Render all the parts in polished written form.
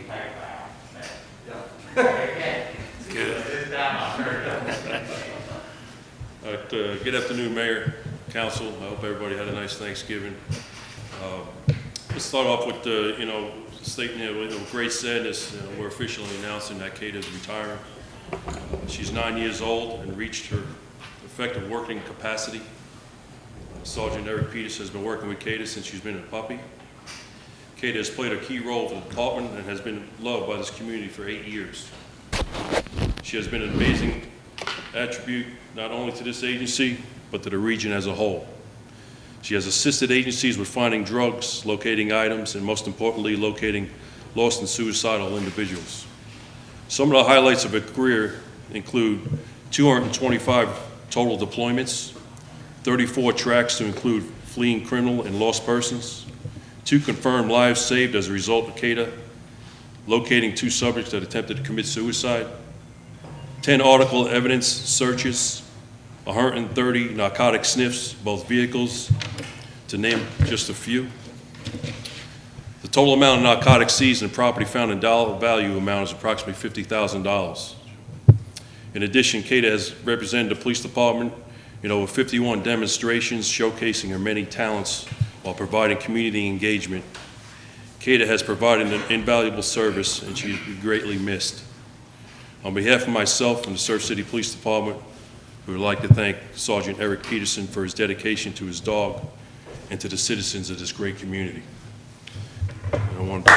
All right, good afternoon, Mayor, Council. I hope everybody had a nice Thanksgiving. Let's start off with, stating with great sadness, we're officially announcing that Kate is retiring. She's 9 years old and reached her effective working capacity. Sergeant Eric Peters has been working with Kate since she's been a puppy. Kate has played a key role for the department and has been loved by this community for 8 years. She has been an amazing attribute not only to this agency, but to the region as a whole. She has assisted agencies with finding drugs, locating items, and most importantly, locating lost and suicidal individuals. Some of the highlights of her career include 225 total deployments, 34 tracks to include fleeing criminal and lost persons, 2 confirmed lives saved as a result of CADA, locating 2 subjects that attempted to commit suicide, 10 article evidence searches, 130 narcotic sniffs, both vehicles, to name just a few. The total amount of narcotics seized and property found in dollar value amount is approximately $50,000. In addition, Kate has represented the police department in over 51 demonstrations showcasing her many talents while providing community engagement. Kate has provided an invaluable service and she will be greatly missed. On behalf of myself and the Surf City Police Department, we would like to thank Sergeant Eric Peterson for his dedication to his dog and to the citizens of this great community. And I want to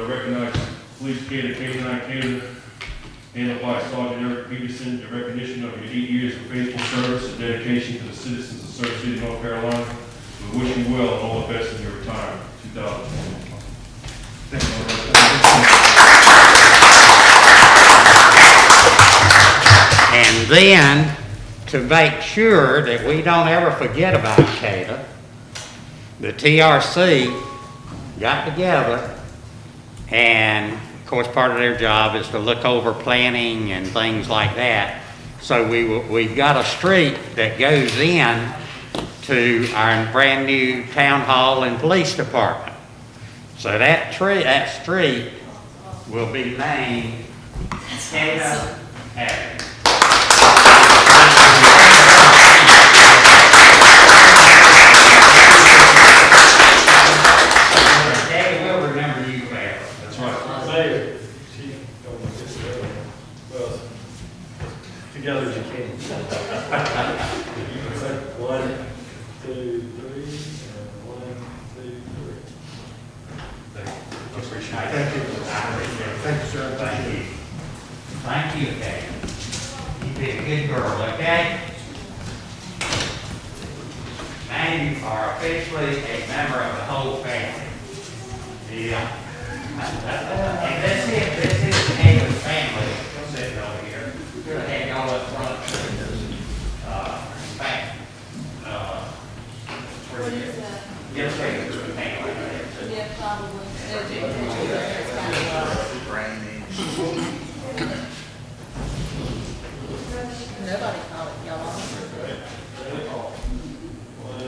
recognize Police Cadet K9 Cadet, handled by Sergeant Eric Peterson, in recognition of your 8 years of faithful service and dedication to the citizens of Surf City, North Carolina. We wish you well and all the best in your retirement, 2020. And then, to make sure that we don't ever forget about CADA, the TRC got together, and of course part of their job is to look over planning and things like that. So we've got a street that goes in to our brand new town hall and police department. So that street will be named CADA Avenue. Daddy will remember you forever. That's right. Well, together as you can. 1, 2, 3, and 1, 2, 3. Thank you. Thank you, sir. Thank you. Thank you, Kate. You be a good girl, okay? Now you are officially a member of the whole family. Yeah. And this is David's family. Come sit over here. Good to have y'all up front. What is that? Yes, David's family. Yeah, probably. Nobody called it y'all. 1,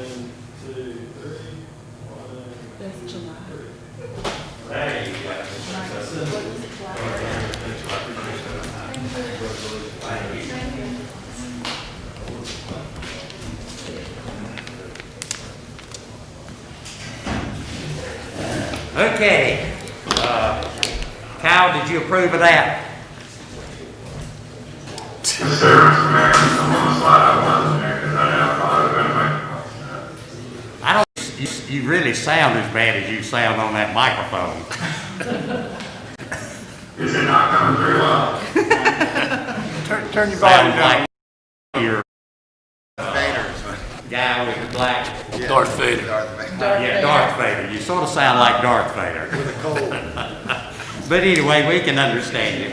2, 3. 1, That's July. There you go. What was it, July? Okay. Kyle, did you approve of that? I don't, you really sound as bad as you sound on that microphone. Is it not coming through well? Turn your volume down. Your guy with the black. Darth Vader. Yeah, Darth Vader. You sort of sound like Darth Vader. with a cold. But anyway, we can understand you.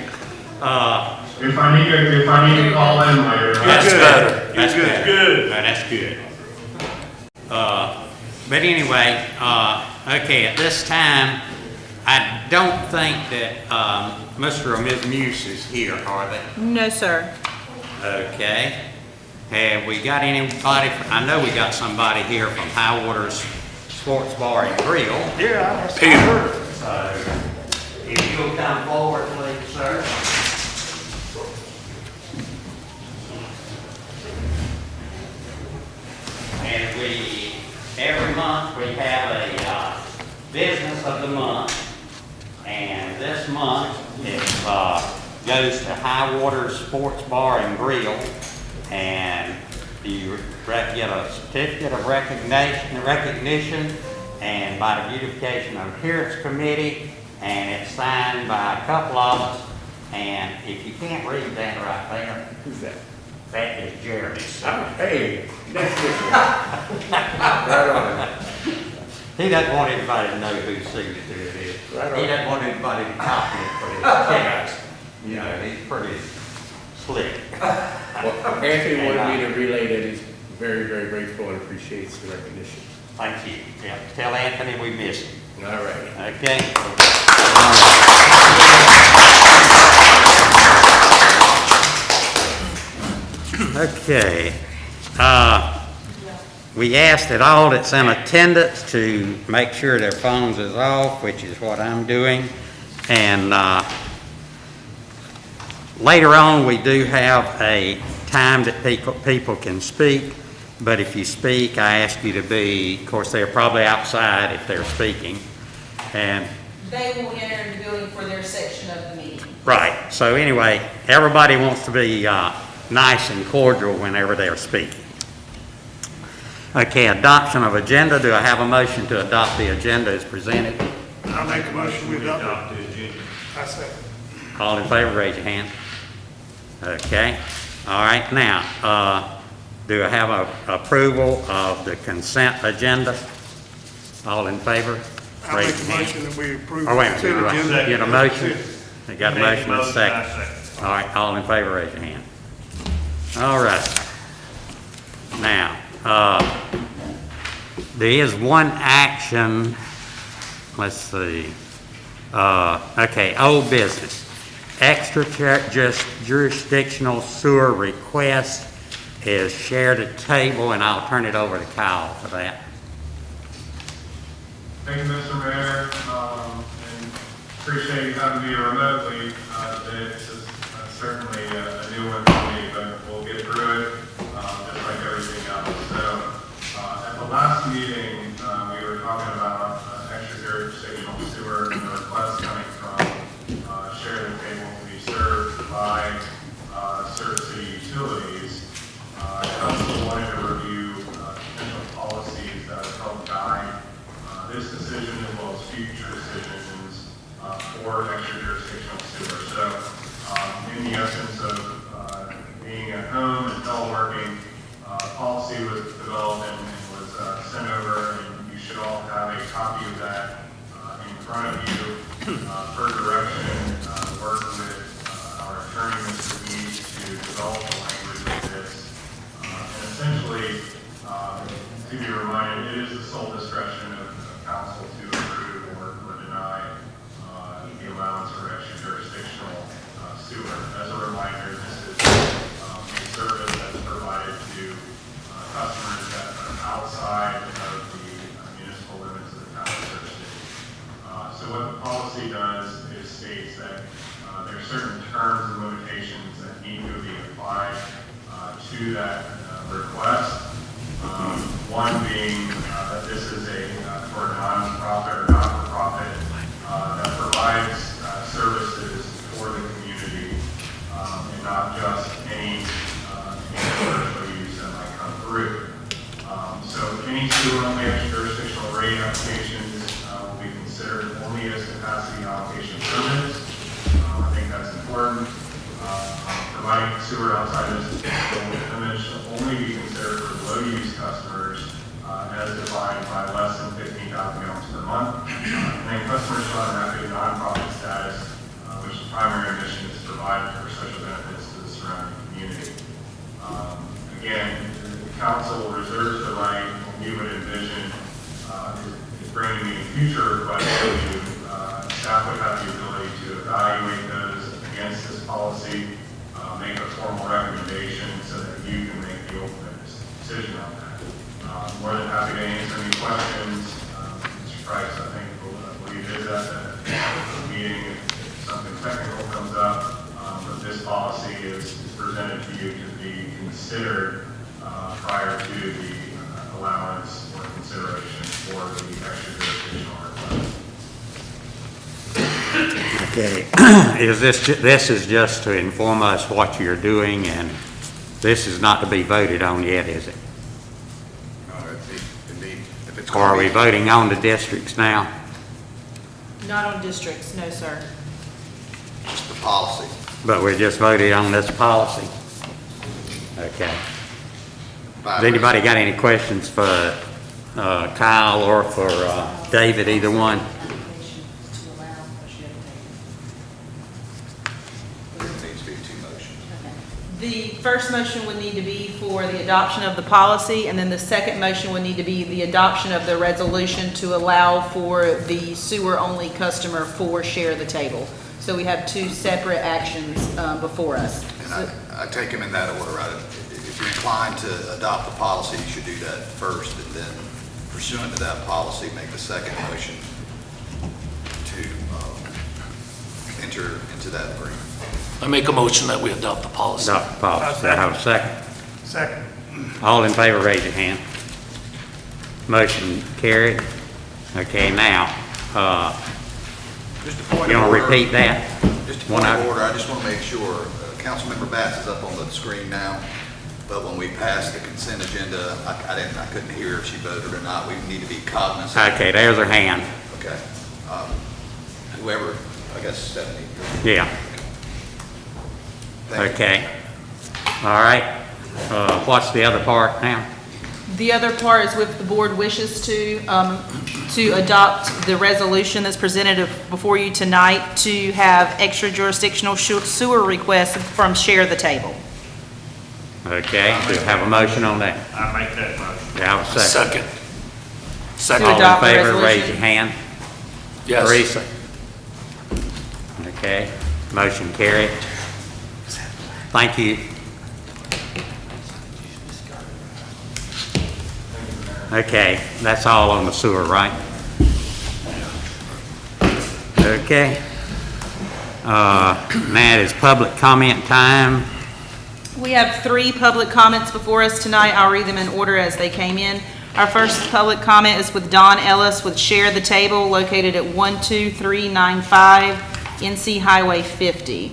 If I need to call in later. That's better. That's Good, better. good. That's good. But anyway, okay, at this time, I don't think that Mr. or Ms. Muse is here, are they? No, sir. Okay. Have we got anybody, I know we got somebody here from High Waters Sports Bar and Grill. Yeah. Peter. So, if you'll come forward, please, sir. And every month we have a business of the month. And this month it goes to High Waters Sports Bar and Grill. And you get a certificate of recognition and by the Beautification and Appearance Committee, and it's signed by a couple of us. And if you can't read that right there, Who's that? that is Jeremy. Oh, hey, that's good. Right on. He doesn't want anybody to know whose signature it is. Right on. He doesn't want anybody to copy it for his checks. You know, he's pretty slick. Well, Anthony wanted me to relay that he's very, very grateful and appreciates the recognition. Thank you. Yeah, tell Anthony we miss him. All right. Okay? Okay. We asked that all that's in attendance to make sure their phones is off, which is what I'm doing. And later on, we do have a time that people can speak. But if you speak, I ask you to be, of course, they're probably outside if they're speaking. And They will enter the building for their section of the meeting. right. So anyway, everybody wants to be nice and cordial whenever they're speaking. Okay, adoption of agenda. Do I have a motion to adopt the agenda as presented? I'll make a motion we adopt the agenda. I second. All in favor, raise your hand. Okay. All right. Now, do I have a approval of the consent agenda? All in favor? I'll Raise make a your hand. motion that we approve Oh, wait a the consent minute. agenda. Get a motion? They got a Make motion and a second. All right. All in favor, raise your hand. All right. Now, there is one action. Let's see. Okay, old business. Extra-jurisdictional sewer request is shared at table, and I'll turn it over to Kyle for that. Thank you, Mr. Mayor, and appreciate you having me remotely today. This is certainly a new one for me, but we'll get through it just like everything else. So at the last meeting, we were talking about extra-jurisdictional sewer and the request coming from shared at table to be served by Service City Utilities. I also wanted to review potential policies that would help guide this decision as well as future decisions for extra-jurisdictional sewer. So in the essence of being at home and teleworking, policy was developed and was sent over, and you should all have a copy of that in front of you. Per direction, work with our attorney, Mr. Meade, to develop the language of this. And essentially, to be reminded, it is the sole discretion of council to approve or deny the allowance for extra-jurisdictional sewer. As a reminder, this is a service that's provided to customers that are outside of the municipal limits of the town of Service City. So what the policy does is states that there are certain terms and limitations that need to be applied to that request. One being that this is for a non-profit or not-for-profit that provides services for the community and not just any commercial use that might come through. So any sewer-only extra-jurisdictional rate applications will be considered only as capacity allocation permits. I think that's important. Providing sewer outside of this limit should only be considered for low-use customers as defined by less than 15,000 gallons per month. And then customers shall have an active non-profit status, which the primary mission is to provide for social benefits to the surrounding community. Again, the council reserves the right, and we would envision is bringing me future requests to you. Staff would have the ability to evaluate those against this policy, make a formal recommendation so that you can make the appeal his decision on that. More than happy to answer any questions. Mr. Price, I think, will leave it at the meeting if something technical comes up. But this policy is presented to you to be considered prior to the allowance or consideration for the extra jurisdictional request. Okay, this is just to inform us what you're doing, and this is not to be voted on yet, is it? Indeed. If it's Or are we gonna voting on the districts now? Not on districts, no, sir. be just the policy. But we're just voting on this policy. Okay. Has anybody got any questions for Kyle or for David, either one? There needs to be 2 motions. The first motion would need to be for the adoption of the policy, and then the second motion would need to be the adoption of the resolution to allow for the sewer-only customer for share the table. So we have 2 separate actions before us. And I take them in that order, right? If you're inclined to adopt the policy, you should do that first, and then pursuant to that policy, make the second motion to enter into that agreement. I make a motion that we adopt the policy. Adopt the policy. Do I have a second? Second. All in favor, raise your hand. Motion carried. Okay, now, Just a point you of want to order. repeat that? Just a One point of item. order, I just want to make sure, Councilmember Bass is up on the screen now, but when we passed the consent agenda, I couldn't hear if she voted or not. We need to be cognizant. Okay, there's her hand. Okay. Whoever, I guess Stephanie. Yeah, Thank you. okay. All right. What's the other part now? The other part is if the board wishes to adopt the resolution that's presented before you tonight to have extra jurisdictional sewer requests from Share the Table. Okay, do you have a motion on that? I make that motion. Do I have a second? Second. To All adopt in the favor, raise resolution. your hand. Yes. Teresa? Okay, motion carried. Thank you. Okay, that's all on the sewer, right? Okay. Matt, is public comment time. We have 3 public comments before us tonight. I'll read them in order as they came in. Our first public comment is with Don Ellis with Share the Table, located at 12395 NC Highway 50.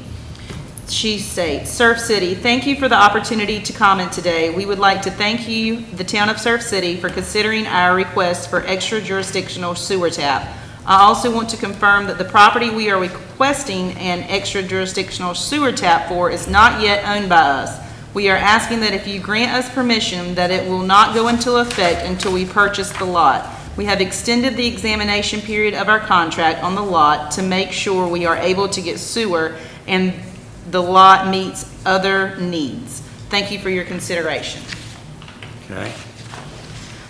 She states, Surf City, thank you for the opportunity to comment today. We would like to thank you, the town of Surf City, for considering our request for extra jurisdictional sewer tap. I also want to confirm that the property we are requesting an extra jurisdictional sewer tap for is not yet owned by us. We are asking that if you grant us permission, that it will not go into effect until we purchase the lot. We have extended the examination period of our contract on the lot to make sure we are able to get sewer and the lot meets other needs. Thank you for your consideration. Okay.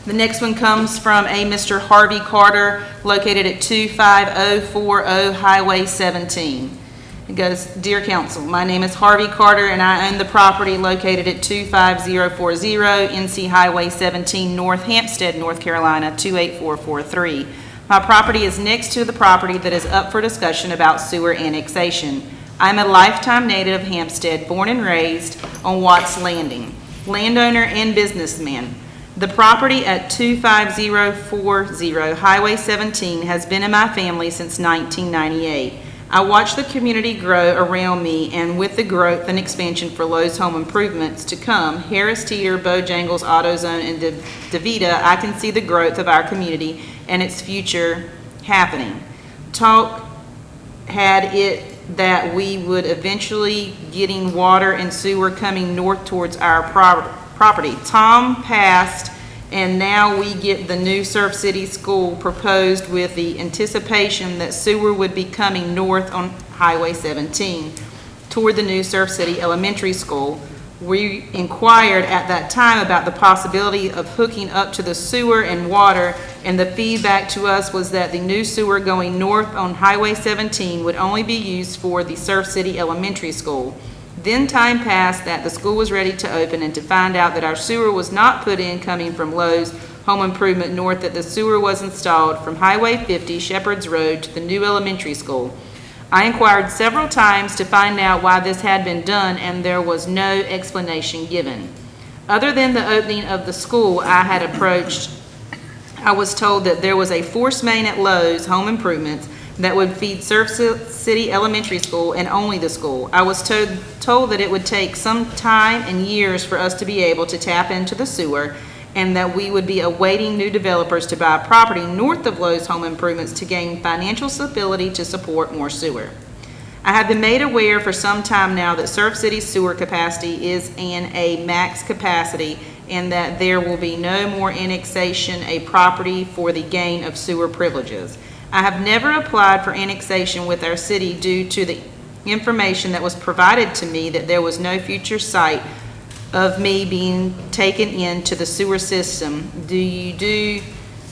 The next one comes from a Mr. Harvey Carter, located at 25040 Highway 17. It goes, Dear Council, my name is Harvey Carter, and I own the property located at 25040 NC Highway 17, North Hampstead, North Carolina, 28443. My property is next to the property that is up for discussion about sewer annexation. I'm a lifetime native of Hampstead, born and raised on Watts Landing, landowner and businessman. The property at 25040 Highway 17 has been in my family since 1998. I watched the community grow around me, and with the growth and expansion for Lowe's Home Improvements to come, Harris Teeter, Bojangles, AutoZone, and DeVita, I can see the growth of our community and its future happening. Talk had it that we would eventually getting water and sewer coming north towards our property. Tom passed, and now we get the new Surf City School proposed with the anticipation that sewer would be coming north on Highway 17 toward the new Surf City Elementary School. We inquired at that time about the possibility of hooking up to the sewer and water, and the feedback to us was that the new sewer going north on Highway 17 would only be used for the Surf City Elementary School. Then time passed that the school was ready to open and to find out that our sewer was not put in coming from Lowe's Home Improvement North, that the sewer was installed from Highway 50 Shepherd's Road to the new elementary school. I inquired several times to find out why this had been done, and there was no explanation given. Other than the opening of the school I had approached, I was told that there was a force main at Lowe's Home Improvements that would feed Surf City Elementary School and only the school. I was told that it would take some time and years for us to be able to tap into the sewer, and that we would be awaiting new developers to buy property north of Lowe's Home Improvements to gain financial stability to support more sewer. I have been made aware for some time now that Surf City's sewer capacity is in a max capacity, and that there will be no more annexation of property for the gain of sewer privileges. I have never applied for annexation with our city due to the information that was provided to me that there was no future sight of me being taken into the sewer system. Do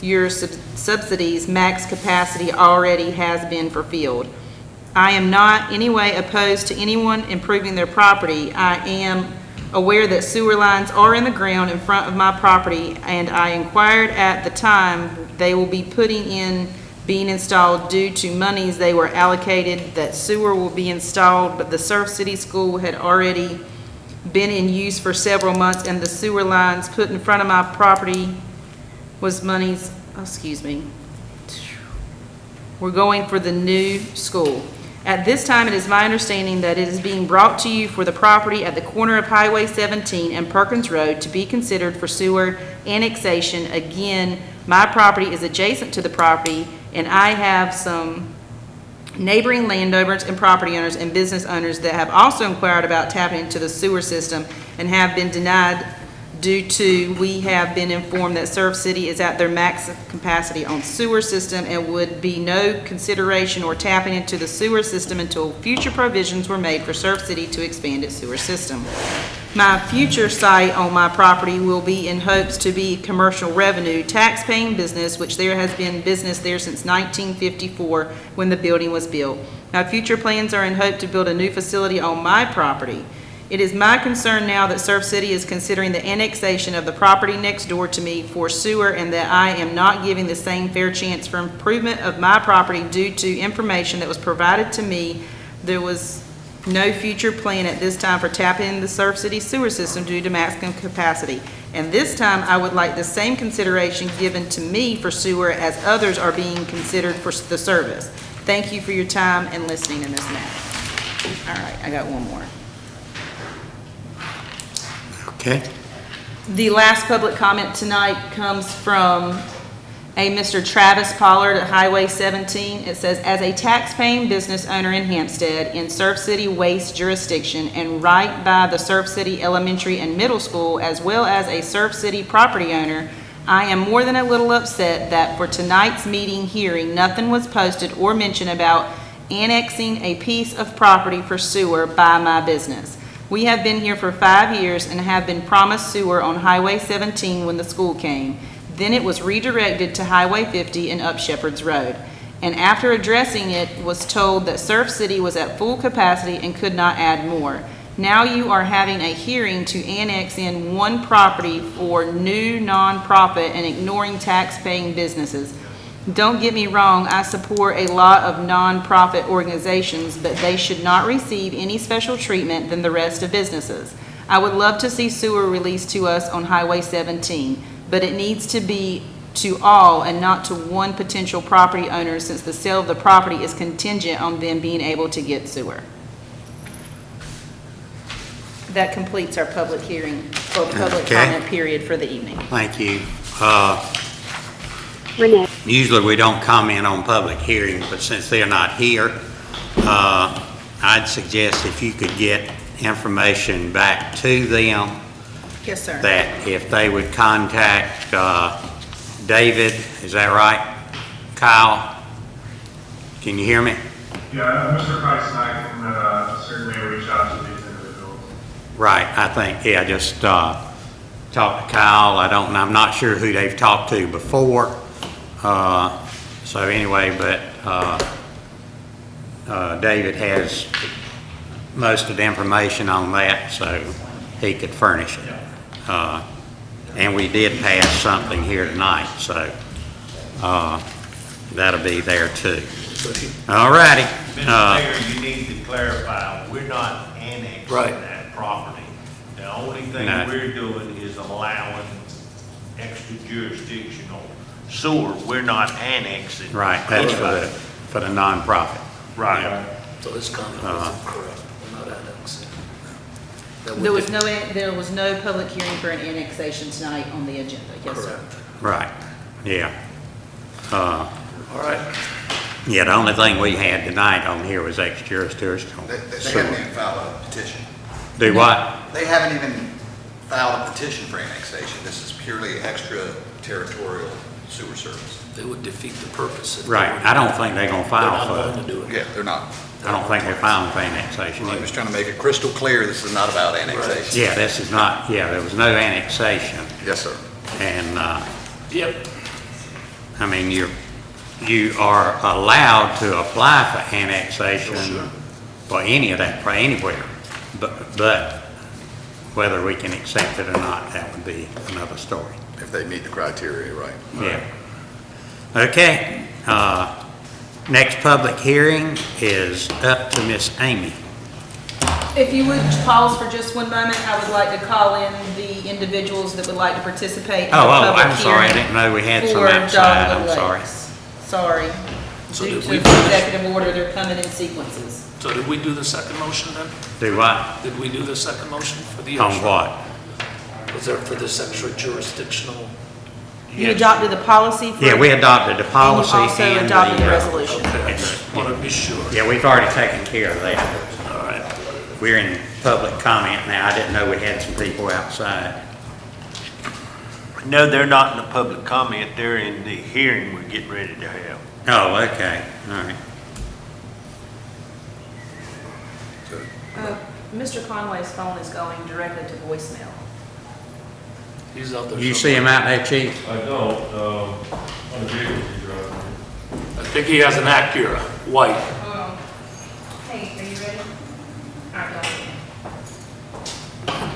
your subsidies max capacity already has been fulfilled? I am not anyway opposed to anyone improving their property. I am aware that sewer lines are in the ground in front of my property, and I inquired at the time they will be being installed due to monies they were allocated, that sewer will be installed, but the Surf City School had already been in use for several months, and the sewer lines put in front of my property was monies, we're going for the new school. At this time, it is my understanding that it is being brought to you for the property at the corner of Highway 17 and Perkins Road to be considered for sewer annexation. Again, my property is adjacent to the property, and I have some neighboring landowners and property owners and business owners that have also inquired about tapping into the sewer system and have been denied due to, we have been informed that Surf City is at their max capacity on sewer system and would be no consideration or tapping into the sewer system until future provisions were made for Surf City to expand its sewer system. My future site on my property will be in hopes to be commercial revenue, tax-paying business, which there has been business there since 1954 when the building was built. My future plans are in hope to build a new facility on my property. It is my concern now that Surf City is considering the annexation of the property next door to me for sewer, and that I am not giving the same fair chance for improvement of my property due to information that was provided to me. There was no future plan at this time for tapping the Surf City sewer system due to maximum capacity. And this time, I would like the same consideration given to me for sewer as others are being considered for the service. Thank you for your time and listening in this matter. All right, I got one more. Okay. The last public comment tonight comes from a Mr. Travis Pollard at Highway 17. It says, as a tax-paying business owner in Hampstead in Surf City Waste jurisdiction and right by the Surf City Elementary and Middle School, as well as a Surf City property owner, I am more than a little upset that for tonight's meeting hearing, nothing was posted or mentioned about annexing a piece of property for sewer by my business. We have been here for 5 years and have been promised sewer on Highway 17 when the school came. Then it was redirected to Highway 50 and up Shepherd's Road. And after addressing it, was told that Surf City was at full capacity and could not add more. Now you are having a hearing to annex in one property for new nonprofit and ignoring tax-paying businesses. Don't get me wrong, I support a lot of nonprofit organizations, but they should not receive any special treatment than the rest of businesses. I would love to see sewer released to us on Highway 17, but it needs to be to all and not to one potential property owner, since the sale of the property is contingent on them being able to get sewer. That completes our public hearing, or public comment period for the evening. Thank you. Renee. Usually we don't comment on public hearings, but since they're not here, I'd suggest if you could get information back to them, Yes, sir. that if they would contact David, is that right? Kyle, can you hear me? Yeah, Mr. Price and I can certainly reach out to these individuals. Right, I think, yeah, just talk to Kyle. I'm not sure who they've talked to before. So anyway, but David has most of the information on that so he could furnish it. And we did pass something here tonight, so that'll be there too. All righty. Mr. Mayor, you need to clarify, we're not annexing Right. that property. The only thing No. we're doing is allowing extra jurisdictional sewer. We're not annexing. Right, that's for the nonprofit. Right. So his comment was incorrect. We're not annexing. That would There was no public hearing for an annexation tonight on the agenda. Yes, sir. Correct. Right, yeah. All right. Yeah, the only thing we had tonight on here was extra-jurisdictional. They haven't even filed a petition. Do what? They haven't even filed a petition for annexation. This is purely extraterritorial sewer service. They would defeat the purpose. if they Right, were- I don't think they're gonna They're file not for going to it. do it. Yeah, they're not. I don't think they're filing for annexation. I'm just trying to make it crystal clear, this is not about annexation. Yeah, this is not, there was no annexation. Yes, sir. And, Yep. I mean, you are allowed to apply for annexation for any of that, for anywhere. But whether we can accept it or not, that would be another story. If they meet the criteria, right. Yeah. Okay, next public hearing is up to Miss Amy. If you would pause for just one moment, I would like to call in the individuals that would like to participate in the public hearing. I'm sorry, I didn't know we had some for outside, Dogwood I'm sorry. Lakes. Sorry. So Due did to we the finish? executive order, they're coming in sequences. So did we do the second motion then? Do what? Did we do the second motion for the? On what? Was there for this extra jurisdictional? You adopted the policy for. Yeah, we adopted the policy And you also and adopted the the, resolution. Okay, I just want to be sure. yeah, we've already taken care of that. All right. We're in public comment now. I didn't know we had some people outside. No, they're not in the public comment. They're in the hearing we're getting ready to have. Oh, okay, all right. Mr. Conway's phone is going directly to voicemail. He's out there. You see him out there, chief? I don't, on the vehicle he's driving. I think he has an Acura, white. Hey, are you ready? All right, go ahead.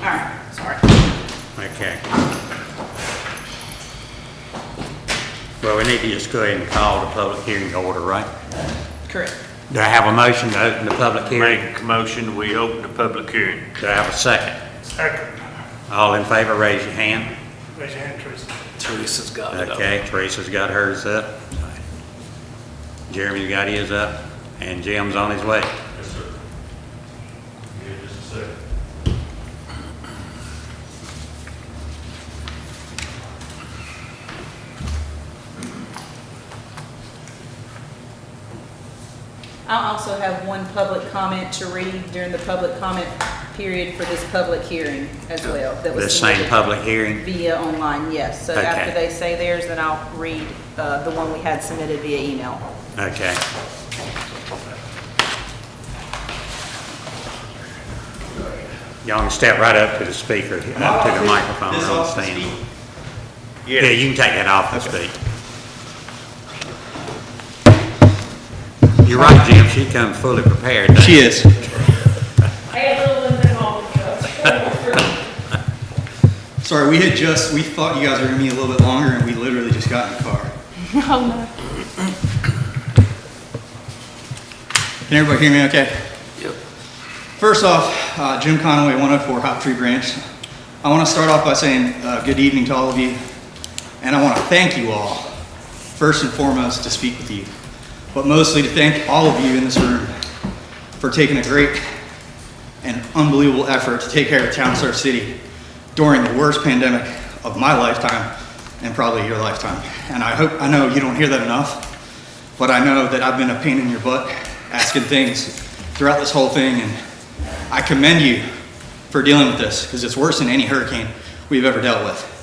All right, sorry. Okay. Well, we need to just go ahead and call the public hearing to order, right? Correct. Do I have a motion to open the public hearing? Make a motion, we open the public hearing. Do I have a second? Second. All in favor, raise your hand. Raise your hand, Teresa. Teresa's got it up. Okay, Teresa's got hers up. Jeremy's got his up, and Jim's on his way. Yes, sir. Give me just a second. I'll also have one public comment to read during the public comment period for this public hearing as well. That was The same submitted public hearing? Via online, yes. So Okay. after they say theirs, then I'll read the one we had submitted via email. Okay. Y'all can step right up to the speaker, up to the microphone on the stand. Yeah, you can take that off and speak. You're right, Jim, she come fully prepared. doesn't She is. Sorry, we thought you guys were gonna be a little bit longer and we literally just got in the car. Oh, no. Can everybody hear me okay? Yep. First off, Jim Conway, 104 Hop Tree Branch. I want to start off by saying good evening to all of you. And I want to thank you all, first and foremost, to speak with you. But mostly to thank all of you in this room for taking a great and unbelievable effort to take care of Town Center City during the worst pandemic of my lifetime and probably your lifetime. And I know you don't hear that enough, but I know that I've been a pain in your butt asking things throughout this whole thing, and I commend you for dealing with this because it's worse than any hurricane we've ever dealt with.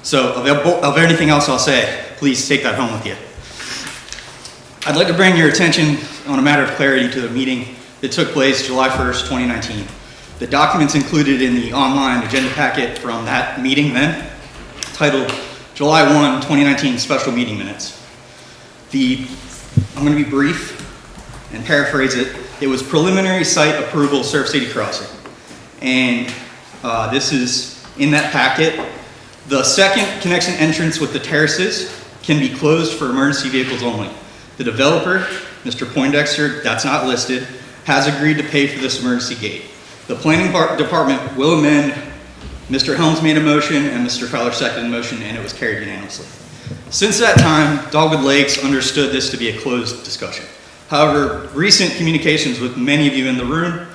So of anything else I'll say, please take that home with you. I'd like to bring your attention on a matter of clarity to the meeting that took place July 1st, 2019. The documents included in the online agenda packet from that meeting then, titled July 1, 2019 Special Meeting Minutes. I'm going to be brief and paraphrase it It was preliminary site approval, Surf City Crossing. And this is in that packet. The second connection entrance with the terraces can be closed for emergency vehicles only. The developer, Mr. Poindexter, that's not listed, has agreed to pay for this emergency gate. The planning department will amend. Mr. Helms made a motion and Mr. Fowler seconded the motion, and it was carried unanimously. Since that time, Dogwood Lakes understood this to be a closed discussion. However, recent communications with many of you in the room,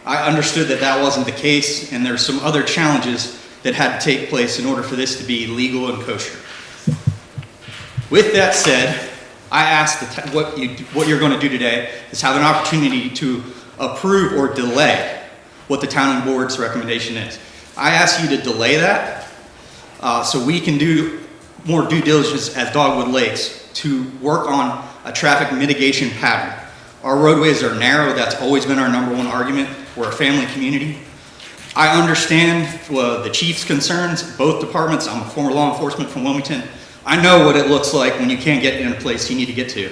I understood that that wasn't the case, and there's some other challenges that had to take place in order for this to be legal and kosher. With that said, I asked what you're going to do today is have an opportunity to approve or delay what the town and board's recommendation is. I ask you to delay that so we can do more due diligence as Dogwood Lakes to work on a traffic mitigation pattern. Our roadways are narrow. That's always been our #1 argument. We're a family community. I understand the chief's concerns, both departments. I'm a former law enforcement from Wilmington. I know what it looks like when you can't get in a place you need to get to.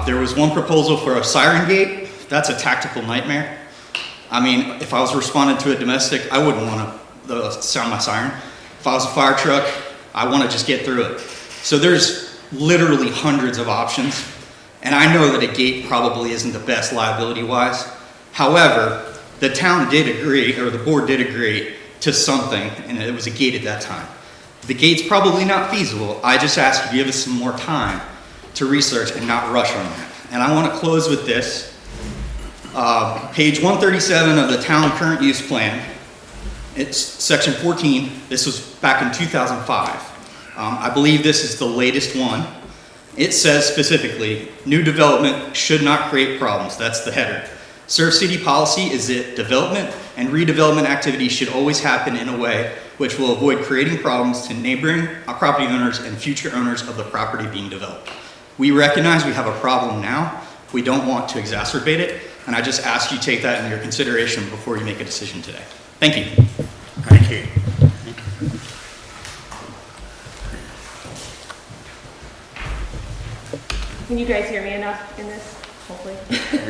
There was one proposal for a siren gate. That's a tactical nightmare. I mean, if I was responding to a domestic, I wouldn't want to sound my siren. If I was a fire truck, I want to just get through it. So there's literally hundreds of options. And I know that a gate probably isn't the best liability-wise. However, the town did agree, or the board did agree to something, and it was a gate at that time. The gate's probably not feasible. I just ask you to give us some more time to research and not rush on that. And I want to close with this. Page 137 of the town current use plan, it's section 14. This was back in 2005. I believe this is the latest one. It says specifically, new development should not create problems. That's the header. Surf City policy is that development and redevelopment activities should always happen in a way which will avoid creating problems to neighboring property owners and future owners of the property being developed. We recognize we have a problem now. We don't want to exacerbate it, and I just ask you take that into your consideration before you make a decision today. Thank you. Thank you. Can you guys hear me enough in this? Hopefully.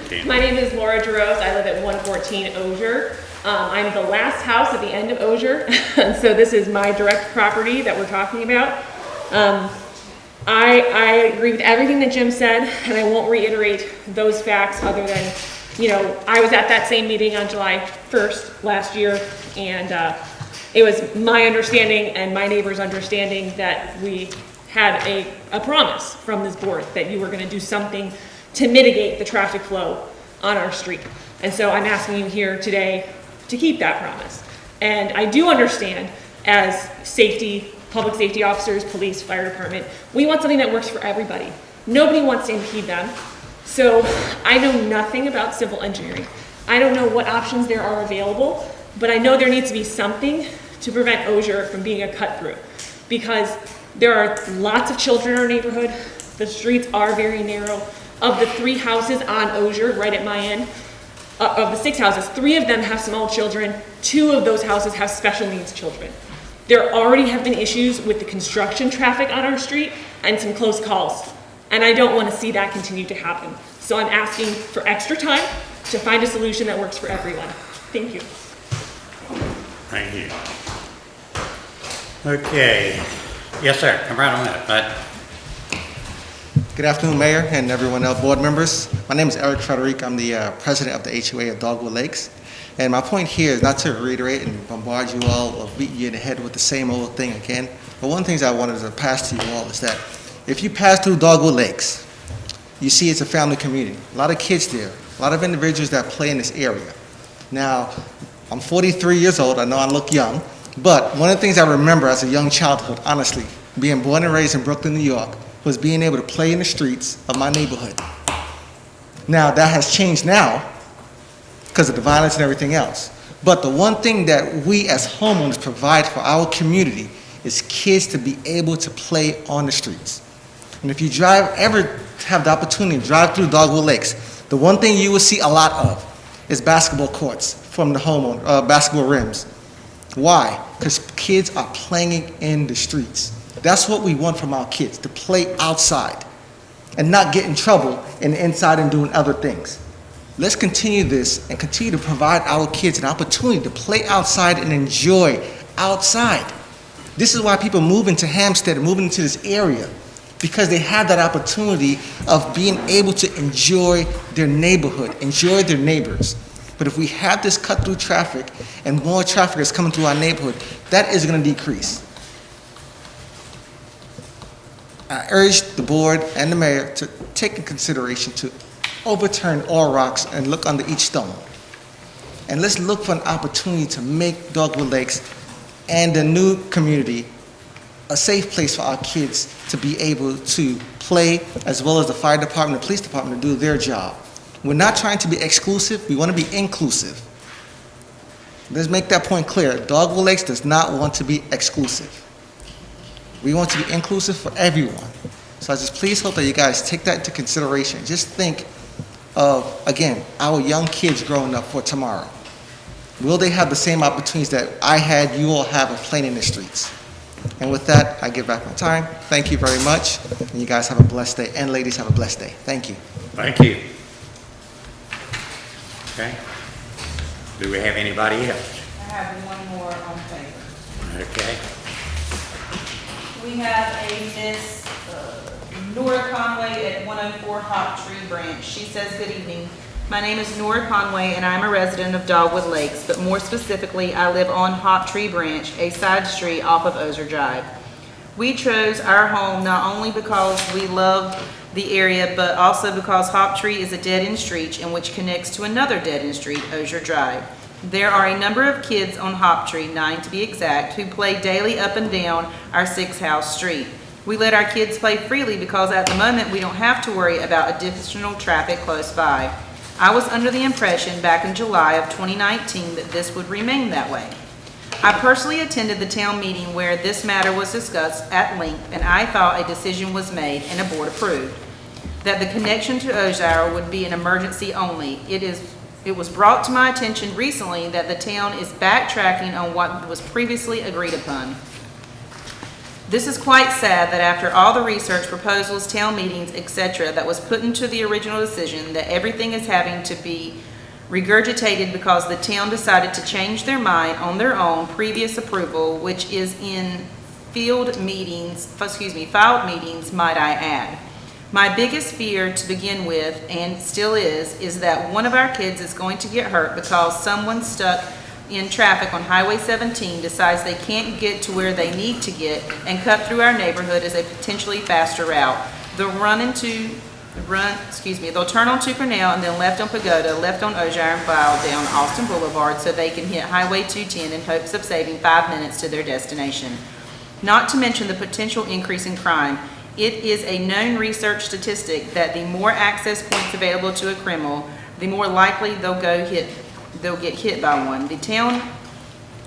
Okay. My name is Laura Jaros. I live at 114 Osier. I'm the last house at the end of Osier, and so this is my direct property that we're talking about. I agree with everything that Jim said, and I won't reiterate those facts other than, you know, I was at that same meeting on July 1st last year, and it was my understanding and my neighbor's understanding that we had a promise from this board that you were going to do something to mitigate the traffic flow on our street. And so I'm asking you here today to keep that promise. And I do understand, as public safety officers, police, fire department, we want something that works for everybody. Nobody wants to impede them. So I know nothing about civil engineering. I don't know what options there are available, but I know there needs to be something to prevent Osier from being a cut through, because there are lots of children in our neighborhood. The streets are very narrow. Of the 3 houses on Osier, right at my end, of the 6 houses, 3 of them have small children. 2 of those houses have special needs children. There already have been issues with the construction traffic on our street and some close calls. And I don't want to see that continue to happen. So I'm asking for extra time to find a solution that works for everyone. Thank you. Thank you. Okay. Yes, sir. Come right on up, bud. Good afternoon, Mayor and everyone else, board members. My name is Eric Frederick. I'm the president of the HOA of Dogwood Lakes. And my point here is not to reiterate and bombard you all or beat you in the head with the same old thing again. But one of the things I wanted to pass to you all is that if you pass through Dogwood Lakes, you see it's a family community. A lot of kids there, a lot of individuals that play in this area. Now, I'm 43 years old. I know I look young. But one of the things I remember as a young childhood, honestly, being born and raised in Brooklyn, New York, was being able to play in the streets of my neighborhood. Now, that has changed now because of the violence and everything else. But the one thing that we as homeowners provide for our community is kids to be able to play on the streets. And if you ever have the opportunity to drive through Dogwood Lakes, the one thing you will see a lot of is basketball courts from the homeowner, basketball rims. Why? Because kids are playing in the streets. That's what we want from our kids, to play outside and not get in trouble in the inside and doing other things. Let's continue this and continue to provide our kids an opportunity to play outside and enjoy outside. This is why people move into Hampstead, move into this area, because they have that opportunity of being able to enjoy their neighborhood, enjoy their neighbors. But if we have this cut-through traffic and more traffic is coming through our neighborhood, that is going to decrease. I urge the board and the mayor to take in consideration to overturn all rocks and look under each stone. And let's look for an opportunity to make Dogwood Lakes and the new community a safe place for our kids to be able to play, as well as the fire department, the police department to do their job. We're not trying to be exclusive, we want to be inclusive. Let's make that point clear. Dogwood Lakes does not want to be exclusive. We want to be inclusive for everyone. So I just please hope that you guys take that into consideration. Just think of, again, our young kids growing up for tomorrow. Will they have the same opportunities that I had, you all have of playing in the streets? And with that, I give back my time. Thank you very much. And you guys have a blessed day. And ladies, have a blessed day. Thank you. Thank you. Okay. Do we have anybody else? I have one more on paper. Okay. We have a Miss Nora Conway at 104 Hop Tree Branch. She says, "Good evening. My name is Nora Conway and I'm a resident of Dogwood Lakes, but more specifically, I live on Hop Tree Branch, a side street off of Osier Drive. We chose our home not only because we love the area, but also because Hop Tree is a dead-end street in which connects to another dead-end street, Osier Drive. There are a number of kids on Hop Tree, 9 to be exact, who play daily up and down our 6-house street. We let our kids play freely because at the moment we don't have to worry about additional traffic close by. I was under the impression back in July of 2019 that this would remain that way. I personally attended the town meeting where this matter was discussed at length, and I thought a decision was made and a board approved that the connection to Osier would be an emergency only. It was brought to my attention recently that the town is backtracking on what was previously agreed upon. This is quite sad that after all the research, proposals, town meetings, etc. that was put into the original decision, that everything is having to be regurgitated because the town decided to change their mind on their own previous approval, which is in filed meetings, might I add. My biggest fear to begin with, and still is that one of our kids is going to get hurt because someone stuck in traffic on Highway 17 decides they can't get to where they need to get and cut through our neighborhood as a potentially faster route. They'll turn on Tucker now and then left on Pagoda, left on Osier and file down Austin Boulevard so they can hit Highway 210 in hopes of saving 5 minutes to their destination. Not to mention the potential increase in crime. It is a known research statistic that the more access points available to a criminal, the more likely they'll get hit by one. The town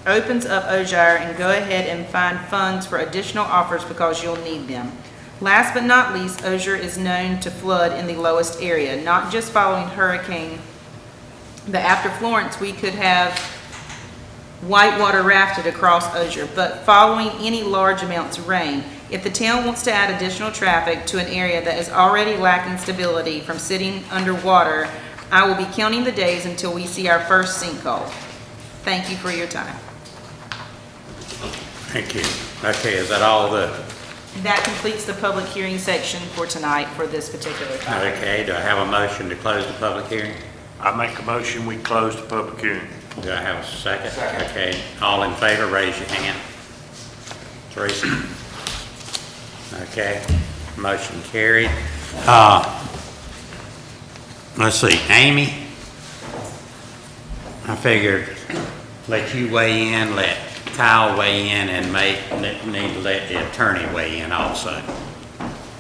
opens up Osier and go ahead and find funds for additional offers because you'll need them. Last but not least, Osier is known to flood in the lowest area, not just following hurricane, but after Florence we could have whitewater rafted across Osier, but following any large amounts of rain. If the town wants to add additional traffic to an area that is already lacking stability from sitting underwater, I will be counting the days until we see our first sinkhole. Thank you for your time. Thank you. Okay, is that all That completes the public hearing section for tonight for this particular topic. Okay, do I have a motion to close the public hearing? I make a motion, we close the public hearing. Do I have a second? Okay, all in favor, raise your hand. Teresa? Okay, motion carried. Let's see, Amy? I figured let you weigh in, let Kyle weigh in, and need to let the attorney weigh in also.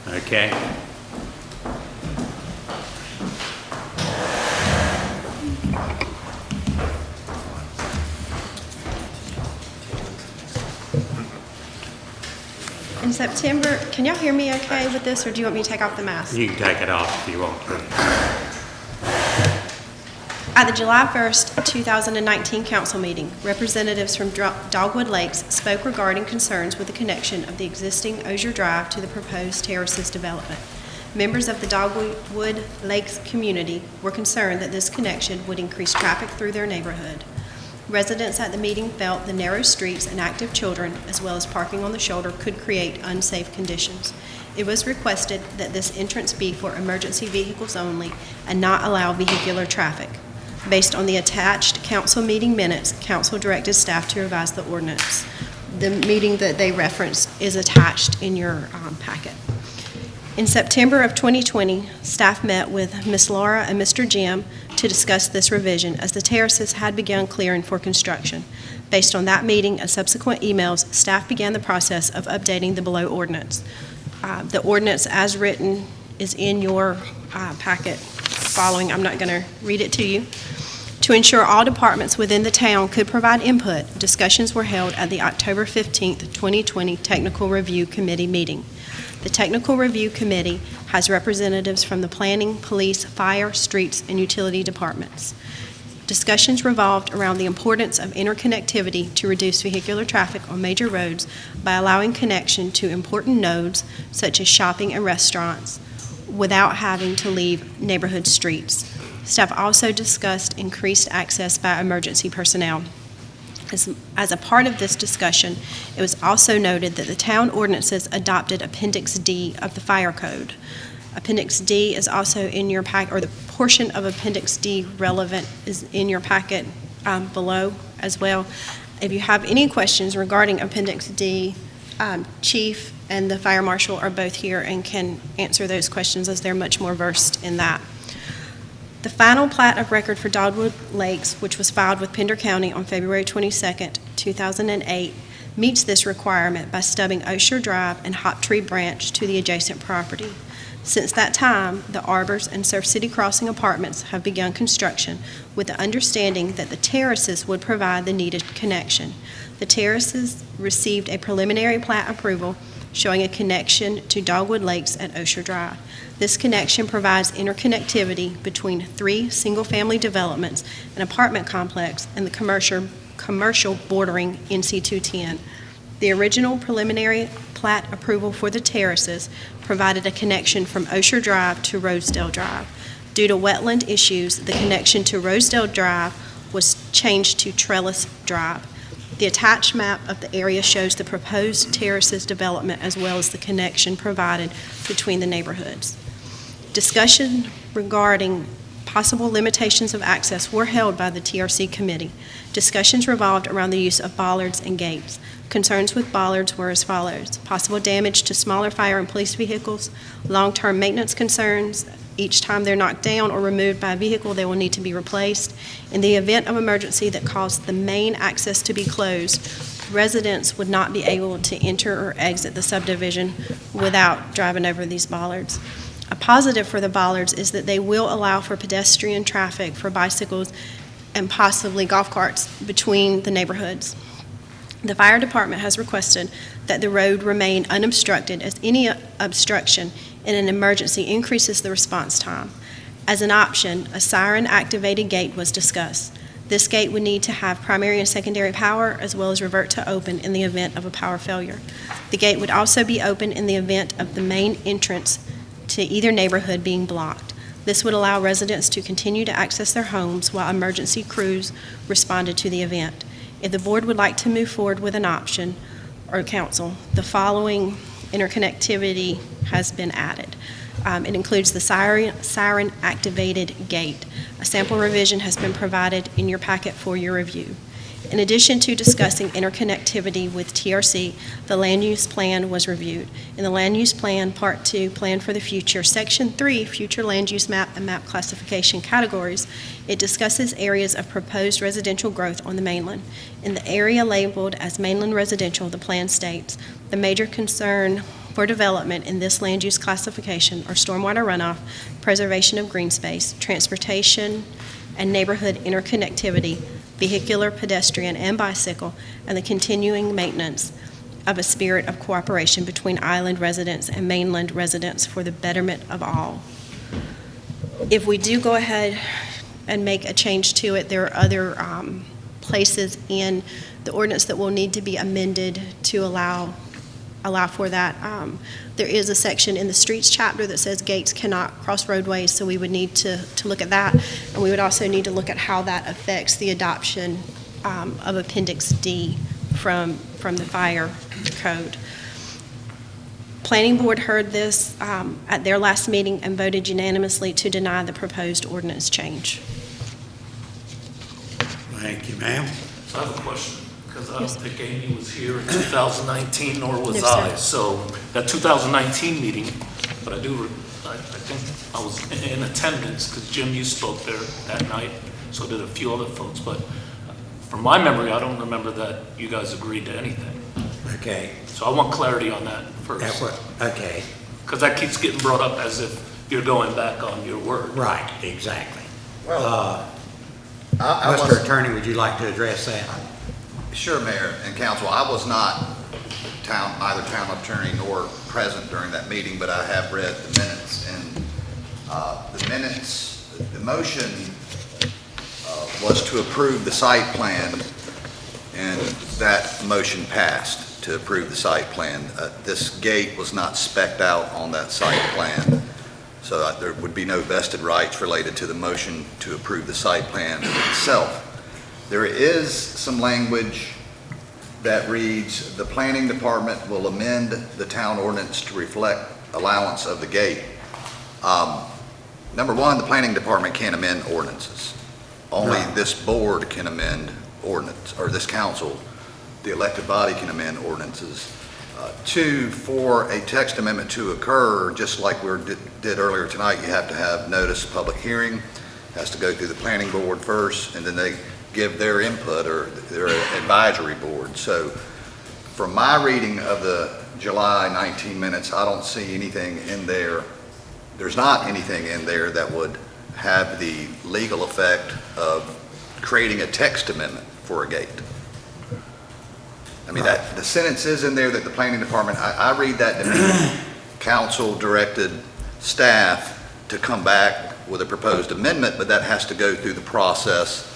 Okay? In September, can y'all hear me okay with this, or do you want me to take off the mask? You can take it off if you want to. At the July 1st, 2019 council meeting, representatives from Dogwood Lakes spoke regarding concerns with the connection of the existing Osier Drive to the proposed Terraces development. Members of the Dogwood Lakes community were concerned that this connection would increase traffic through their neighborhood. Residents at the meeting felt the narrow streets and active children, as well as parking on the shoulder, could create unsafe conditions. It was requested that this entrance be for emergency vehicles only and not allow vehicular traffic. Based on the attached council meeting minutes, council directed staff to revise the ordinance. The meeting that they referenced is attached in your packet. In September of 2020, staff met with Ms. Laura and Mr. Jim to discuss this revision as the terraces had begun clearing for construction. Based on that meeting and subsequent emails, staff began the process of updating the below ordinance. The ordinance as written is in your packet following. I'm not going to read it to you. To ensure all departments within the town could provide input, discussions were held at the October 15th, 2020 Technical Review Committee meeting. The Technical Review Committee has representatives from the planning, police, fire, streets, and utility departments. Discussions revolved around the importance of interconnectivity to reduce vehicular traffic on major roads by allowing connection to important nodes such as shopping and restaurants without having to leave neighborhood streets. Staff also discussed increased access by emergency personnel. As a part of this discussion, it was also noted that the town ordinances adopted Appendix D of the Fire Code. Appendix D is also in your packet, or the portion of Appendix D relevant is in your packet below as well. If you have any questions regarding Appendix D, Chief and the Fire Marshal are both here and can answer those questions as they're much more versed in that. The final plat of record for Dogwood Lakes, which was filed with Pender County on February 22nd, 2008, meets this requirement by stubbing Osher Drive and Hop Tree Branch to the adjacent property. Since that time, the Arbors and Surf City Crossing apartments have begun construction with the understanding that the terraces would provide the needed connection. The terraces received a preliminary plat approval showing a connection to Dogwood Lakes at Osher Drive. This connection provides interconnectivity between 3 single-family developments, an apartment complex, and the commercial bordering NC 210. The original preliminary plat approval for the terraces provided a connection from Osher Drive to Rosedale Drive. Due to wetland issues, the connection to Rosedale Drive was changed to Trellis Drive. The attached map of the area shows the proposed terraces development as well as the connection provided between the neighborhoods. Discussion regarding possible limitations of access were held by the TRC committee. Discussions revolved around the use of bollards and gates. Concerns with bollards were as follows: possible damage to smaller fire and police vehicles, long-term maintenance concerns. Each time they're knocked down or removed by a vehicle, they will need to be replaced. In the event of emergency that caused the main access to be closed, residents would not be able to enter or exit the subdivision without driving over these bollards. A positive for the bollards is that they will allow for pedestrian traffic for bicycles and possibly golf carts between the neighborhoods. The fire department has requested that the road remain unobstructed, as any obstruction in an emergency increases the response time. As an option, a siren-activated gate was discussed. This gate would need to have primary and secondary power as well as revert to open in the event of a power failure. The gate would also be open in the event of the main entrance to either neighborhood being blocked. This would allow residents to continue to access their homes while emergency crews responded to the event. If the board would like to move forward with an option, or council, the following interconnectivity has been added. It includes the siren-activated gate. A sample revision has been provided in your packet for your review. In addition to discussing interconnectivity with TRC, the land use plan was reviewed. In the land use plan, Part 2, Plan for the Future, Section 3, Future Land Use Map and Map Classification Categories, it discusses areas of proposed residential growth on the mainland. In the area labeled as mainland residential, the plan states, the major concern for development in this land use classification are stormwater runoff, preservation of green space, transportation and neighborhood interconnectivity, vehicular, pedestrian, and bicycle, and the continuing maintenance of a spirit of cooperation between island residents and mainland residents for the betterment of all. If we do go ahead and make a change to it, there are other places in the ordinance that will need to be amended to allow allow for that. There is a section in the streets chapter that says gates cannot cross roadways, so we would need to look at that. And we would also need to look at how that affects the adoption of Appendix D from the fire code. Planning Board heard this at their last meeting and voted unanimously to deny the proposed ordinance change. Thank you, ma'am. I have a question, because I don't think Amy was here in 2019, nor was No, I. sir. So that 2019 meeting, but I think I was in attendance, because Jim, you spoke there that night, so did a few other folks. But from my memory, I don't remember that you guys agreed to anything. Okay. So I want clarity on that first. That's what, okay. Because that keeps getting brought up as if you're going back on your word. Right, exactly. I Mr. was- Attorney, would you like to address that? Sure, Mayor and Council. I was not either town attorney nor present during that meeting, but I have read the minutes. And the minutes, the motion was to approve the site plan, and that motion passed to approve the site plan. This gate was not spec'd out on that site plan, so there would be no vested rights related to the motion to approve the site plan itself. There is some language that reads, the planning department will amend the town ordinance to reflect allowance of the gate. Number one, the planning department can't amend ordinances. Only this board can amend ordinance, or this council, the elected body can amend ordinances. Two, for a text amendment to occur, just like we did earlier tonight, you have to have notice of public hearing, has to go through the planning board first, and then they give their input, or their advisory board. So from my reading of the July 19 minutes, I don't see anything in there. There's not anything in there that would have the legal effect of creating a text amendment for a gate. I mean, that the sentence is in there that the planning department, I read that to mean council directed staff to come back with a proposed amendment, but that has to go through the process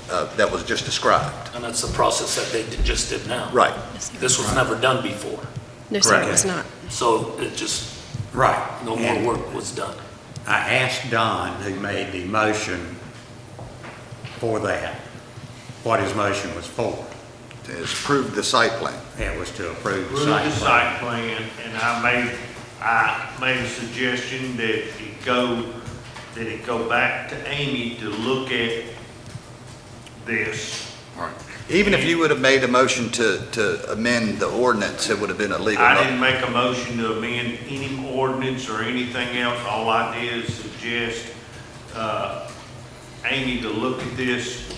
that was just described. And that's the process that they just did now. Right. This was never done before. No, sir, it was not. So it just, Right. no more work was done. I asked Don, who made the motion for that, what his motion was for. It's approved the site plan. It was to approve the Approve site the plan. site plan, and I made a suggestion that it go back to Amy to look at this. Even if you would have made a motion to amend the ordinance, it would have been a legal. I didn't make a motion to amend any ordinance or anything else. All I did is suggest, Amy to look at this,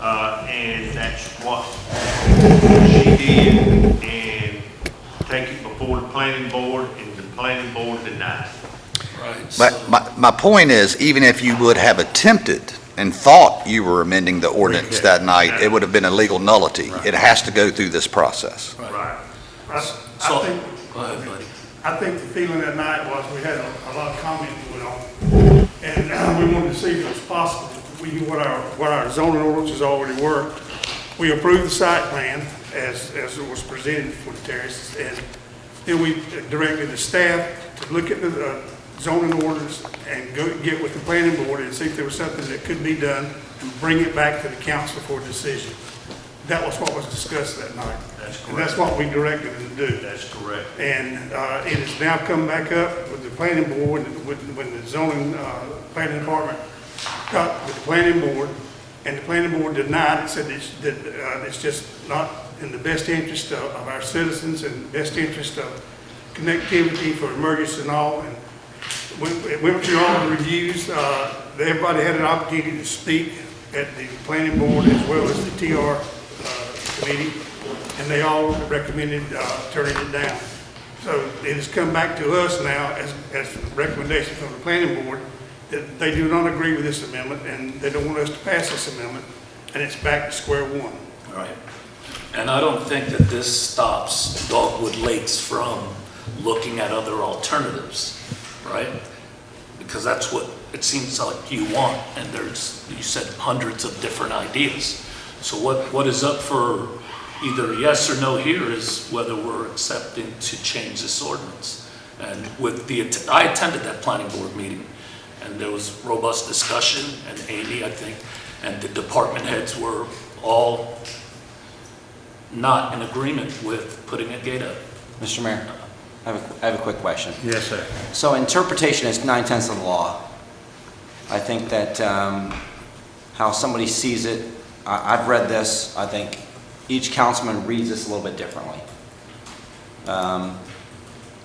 and that's what she did, and take it before the planning board, and the planning board denied it. Right. But my point is, even if you would have attempted and thought you were amending the ordinance that night, it would have been a legal nullity. It has to go through this process. Right. I So, think, go ahead, buddy. I think the feeling that night was we had a lot of comments going on, and we wanted to see if it was possible. We knew what our zoning ordinances already were. We approved the site plan as it was presented for the Terrace, and then we directed the staff to look at the zoning ordinance and go get with the planning board and see if there was something that could be done and bring it back to the council for a decision. That was what was discussed that night. That's correct. And that's what we directed them to do. That's correct. And it has now come back up with the planning board, when the zoning planning department got with the planning board, and the planning board denied it, said that it's just not in the best interest of our citizens and best interest of connectivity for emergency and all. And it went through all the reviews. Everybody had an opportunity to speak at the planning board as well as the TR committee, and they all recommended turning it down. So it has come back to us now as a recommendation from the planning board that they do not agree with this amendment, and they don't want us to pass this amendment, and it's back to square one. Right. And I don't think that this stops Dogwood Lakes from looking at other alternatives, right? Because that's what it seems like you want, and you said hundreds of different ideas. So what is up for either yes or no here is whether we're accepting to change this ordinance. And with I attended that planning board meeting, and there was robust discussion, and Amy, I think, and the department heads were all not in agreement with putting a gate up. Mr. Mayor, I have a quick question. Yes, sir. So interpretation is 9/10 of the law. I think that how somebody sees it, I've read this, I think each councilman reads this a little bit differently.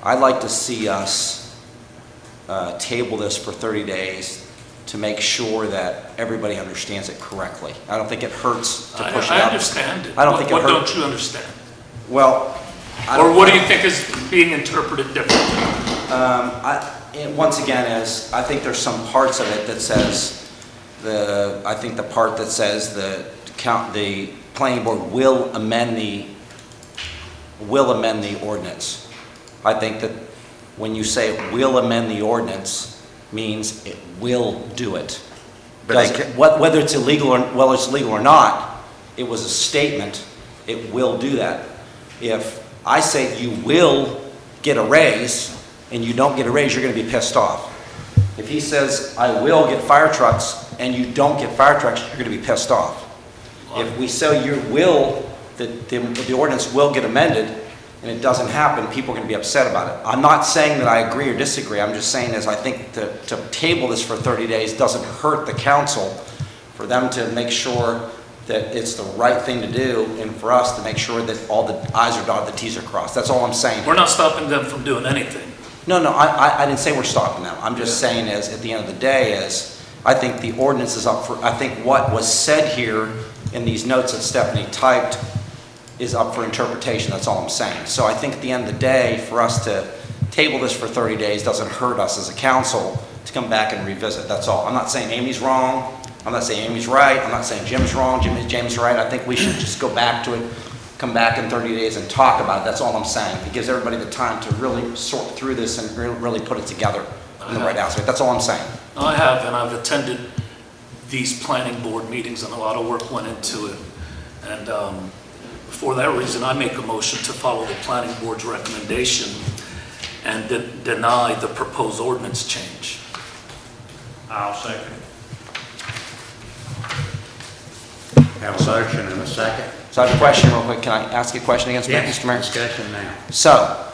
I'd like to see us table this for 30 days to make sure that everybody understands it correctly. I don't think it hurts to push it I out. understand it. I don't think it What hurts. don't you understand? Well, Or what do you think is being interpreted differently? Once again, I think there's some parts of it that says, I think the part that says the planning board will amend the ordinance. I think that when you say it will amend the ordinance, means it will do it. Whether it's illegal or not, it was a statement, it will do that. If I say you will get a raise, and you don't get a raise, you're going to be pissed off. If he says, I will get fire trucks, and you don't get fire trucks, you're going to be pissed off. If we say the ordinance will get amended, and it doesn't happen, people are going to be upset about it. I'm not saying that I agree or disagree. I'm just saying I think to table this for 30 days doesn't hurt the council, for them to make sure that it's the right thing to do, and for us to make sure that all the I's are dotted, the T's are crossed. That's all I'm saying. We're not stopping them from doing anything. No, I didn't say we're stopping them. I'm just saying at the end of the day I think the ordinance is up for, I think what was said here in these notes that Stephanie typed is up for interpretation. That's all I'm saying. So I think at the end of the day, for us to table this for 30 days doesn't hurt us as a council to come back and revisit. That's all. I'm not saying Amy's wrong. I'm not saying Amy's right. I'm not saying Jim's wrong. James right. I think we should just go back to it, come back in 30 days and talk about it. That's all I'm saying. It gives everybody the time to really sort through this and really put it together in the right aspect. That's all I'm saying. I have, and I've attended these planning board meetings, and a lot of work went into it. And for that reason, I make a motion to follow the planning board's recommendation and deny the proposed ordinance change. I'll second. Have a motion and a second. So I have a question real quick. Can I ask you a question against Mr. Mayor? Discussion now. So,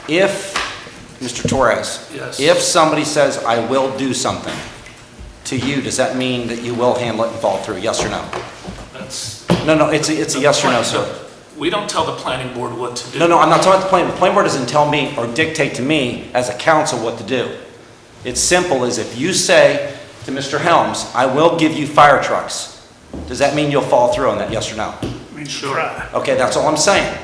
if, Mr. Torres, Yes. if somebody says, I will do something to you, does that mean that you will handle it and follow through? Yes or no? No, it's a yes or no, sir. We don't tell the planning board what to do. No, I'm not talking about the planning. The planning board doesn't tell me or dictate to me as a council what to do. It's simple as if you say to Mr. Helms, I will give you fire trucks. Does that mean you'll follow through on that, yes or no? Sure. Okay, that's all I'm saying.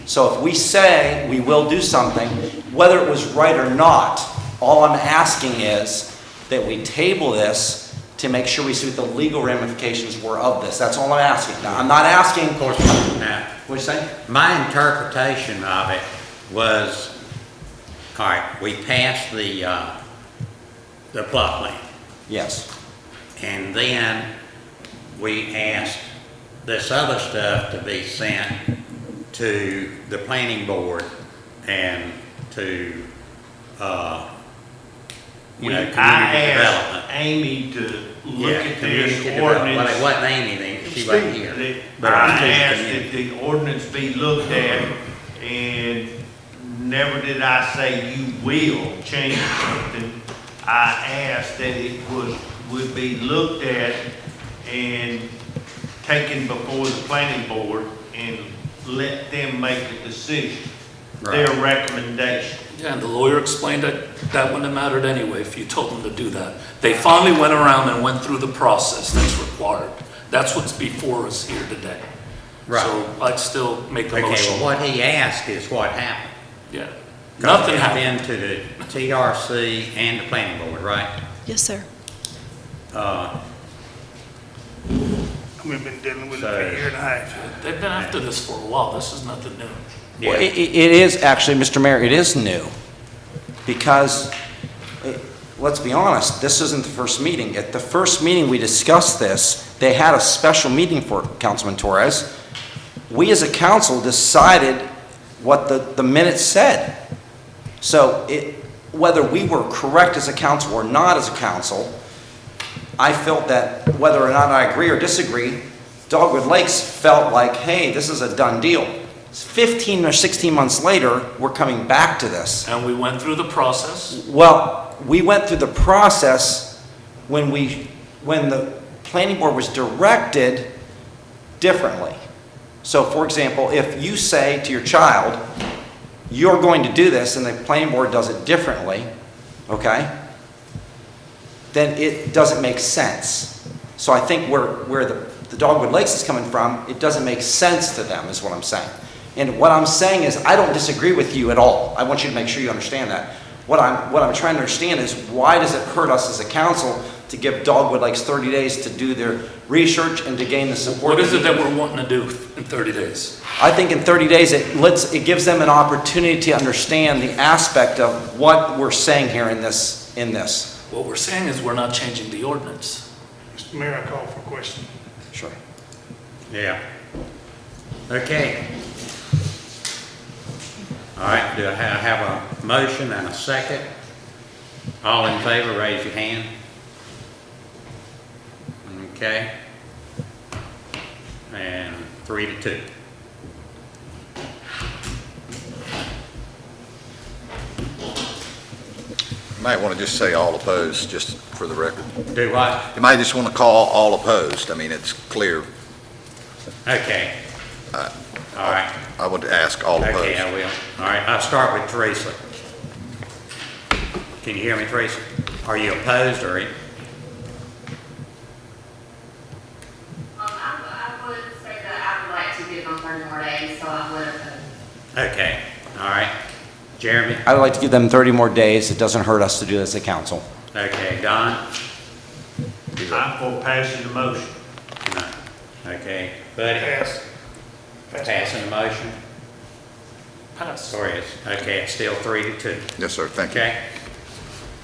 So if we say we will do something, whether it was right or not, all I'm asking is that we table this to make sure we see what the legal ramifications were of this. That's all I'm asking. Now, I'm not asking. Of course, now, What'd you say? my interpretation of it was, all right, we passed the plot plan. Yes. And then we asked this other stuff to be sent to the planning board and to, community I development. asked Amy to look Yeah, at community this development. ordinance. Well, it wasn't Amy then, 'cause she wasn't here. But I it was to the asked community. that the ordinance be looked at, and never did I say you will change something. I asked that it would be looked at and taken before the planning board and let them make a decision, their recommendation. Yeah, and the lawyer explained that wouldn't have mattered anyway if you told them to do that. They finally went around and went through the process that's required. That's what's before us here today. Right. So I'd still make the Okay, motion. well, what he asked is what happened. Yeah. Nothing It's happened. been to the TRC and the planning board, right? Yes, sir. We've been dealing with it So- for a year and a half. They've been after this for a while. This is nothing new. Well, it is actually, Mr. Mayor, it is new. Because, let's be honest, this isn't the first meeting. At the first meeting we discussed this, they had a special meeting for Councilman Torres we as a council decided what the minutes said. So whether we were correct as a council or not as a council, I felt that whether or not I agree or disagree, Dogwood Lakes felt like, hey, this is a done deal. 15 or 16 months later, we're coming back to this. And we went through the process. Well, we went through the process when the planning board was directed differently. So for example, if you say to your child, you're going to do this, and the planning board does it differently, okay, then it doesn't make sense. So I think where the Dogwood Lakes is coming from, it doesn't make sense to them, is what I'm saying. And what I'm saying is, I don't disagree with you at all. I want you to make sure you understand that. What I'm trying to understand is, why does it hurt us as a council to give Dogwood Lakes 30 days to do their research and to gain the support? What is it that we're wanting to do in 30 days? I think in 30 days, it gives them an opportunity to understand the aspect of what we're saying here in this. What we're saying is we're not changing the ordinance. Mr. Mayor, I call for a question. Sure. Yeah. Okay. All right, do I have a motion and a second? All in favor, raise your hand. Okay. And 3-2. You might want to just say all opposed, just for the record. Do what? You might just want to call all opposed. I mean, it's clear. Okay. All right. I would ask all opposed. Okay, I will. All right, I'll start with Teresa. Can you hear me, Teresa? Are you opposed or? I would say that I would like to give them 30 more days, so I would oppose. Okay, all right. Jeremy? I would like to give them 30 more days. It doesn't hurt us to do this as a council. Okay, Don? I'm for passing the motion. No. Okay, Buddy? Pass. Passing the motion? Pass. Torres? Okay, it's still 3-2. Yes, sir, thank you. Okay.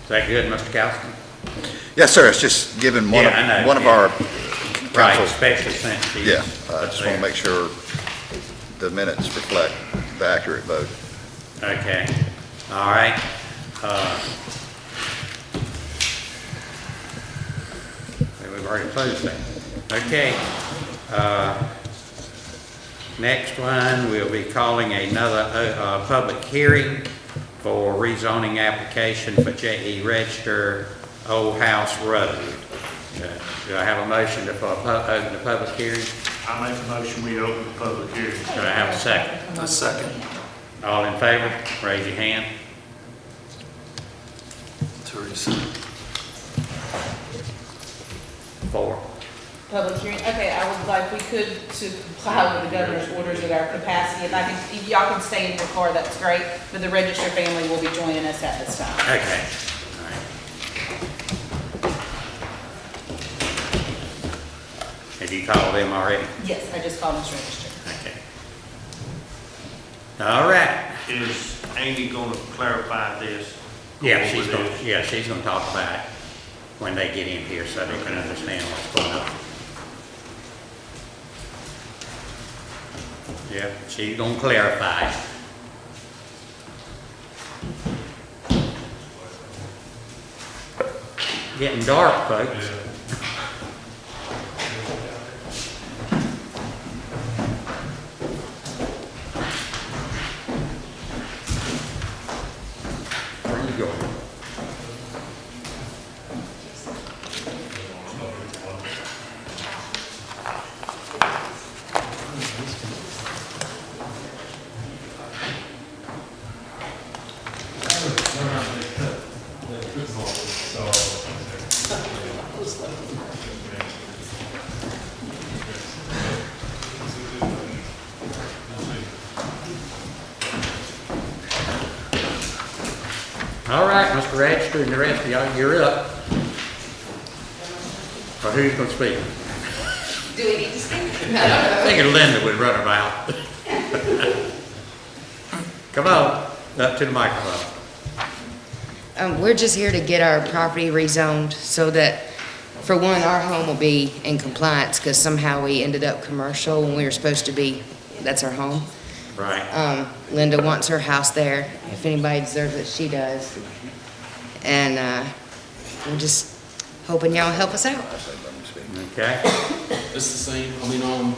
Is that good, Mr. Calston? Yes, sir, it's just given one Yeah, I know, of yeah. our Right, council. especially since he's. Yeah, I just want to make sure the minutes reflect the accurate vote. Okay, all right. We've already closed that. Okay. Next one, we'll be calling another public hearing for rezoning application for J.E. Register Old House Road. Do I have a motion to open the public hearing? I make a motion, we open the public hearing. Do I have a second? A second. All in favor, raise your hand. Teresa. 4. Public hearing, okay, I would like, we could, to comply with the governor's orders at our capacity, if y'all can stay in your car, that's great, but the Register family will be joining us at this time. Okay. All right. Have you called them already? Yes, I just called Mr. Register. Okay. All right. Is Amy gonna clarify this? Yeah, she's gonna talk about it when they get in here so they can understand what's going on. Yeah, she's gonna clarify. Getting dark, folks. Where you going? All right, Mr. Register and the rest of y'all, you're up. Or who's gonna speak? Do we need to speak? I think Linda would run about. Come on, up to the microphone. We're just here to get our property rezoned so that, for one, our home will be in compliance because somehow we ended up commercial when we were supposed to be that's her home. Right. Linda wants her house there. If anybody deserves it, she does. And we're just hoping y'all help us out. Okay. It's the same, I mean,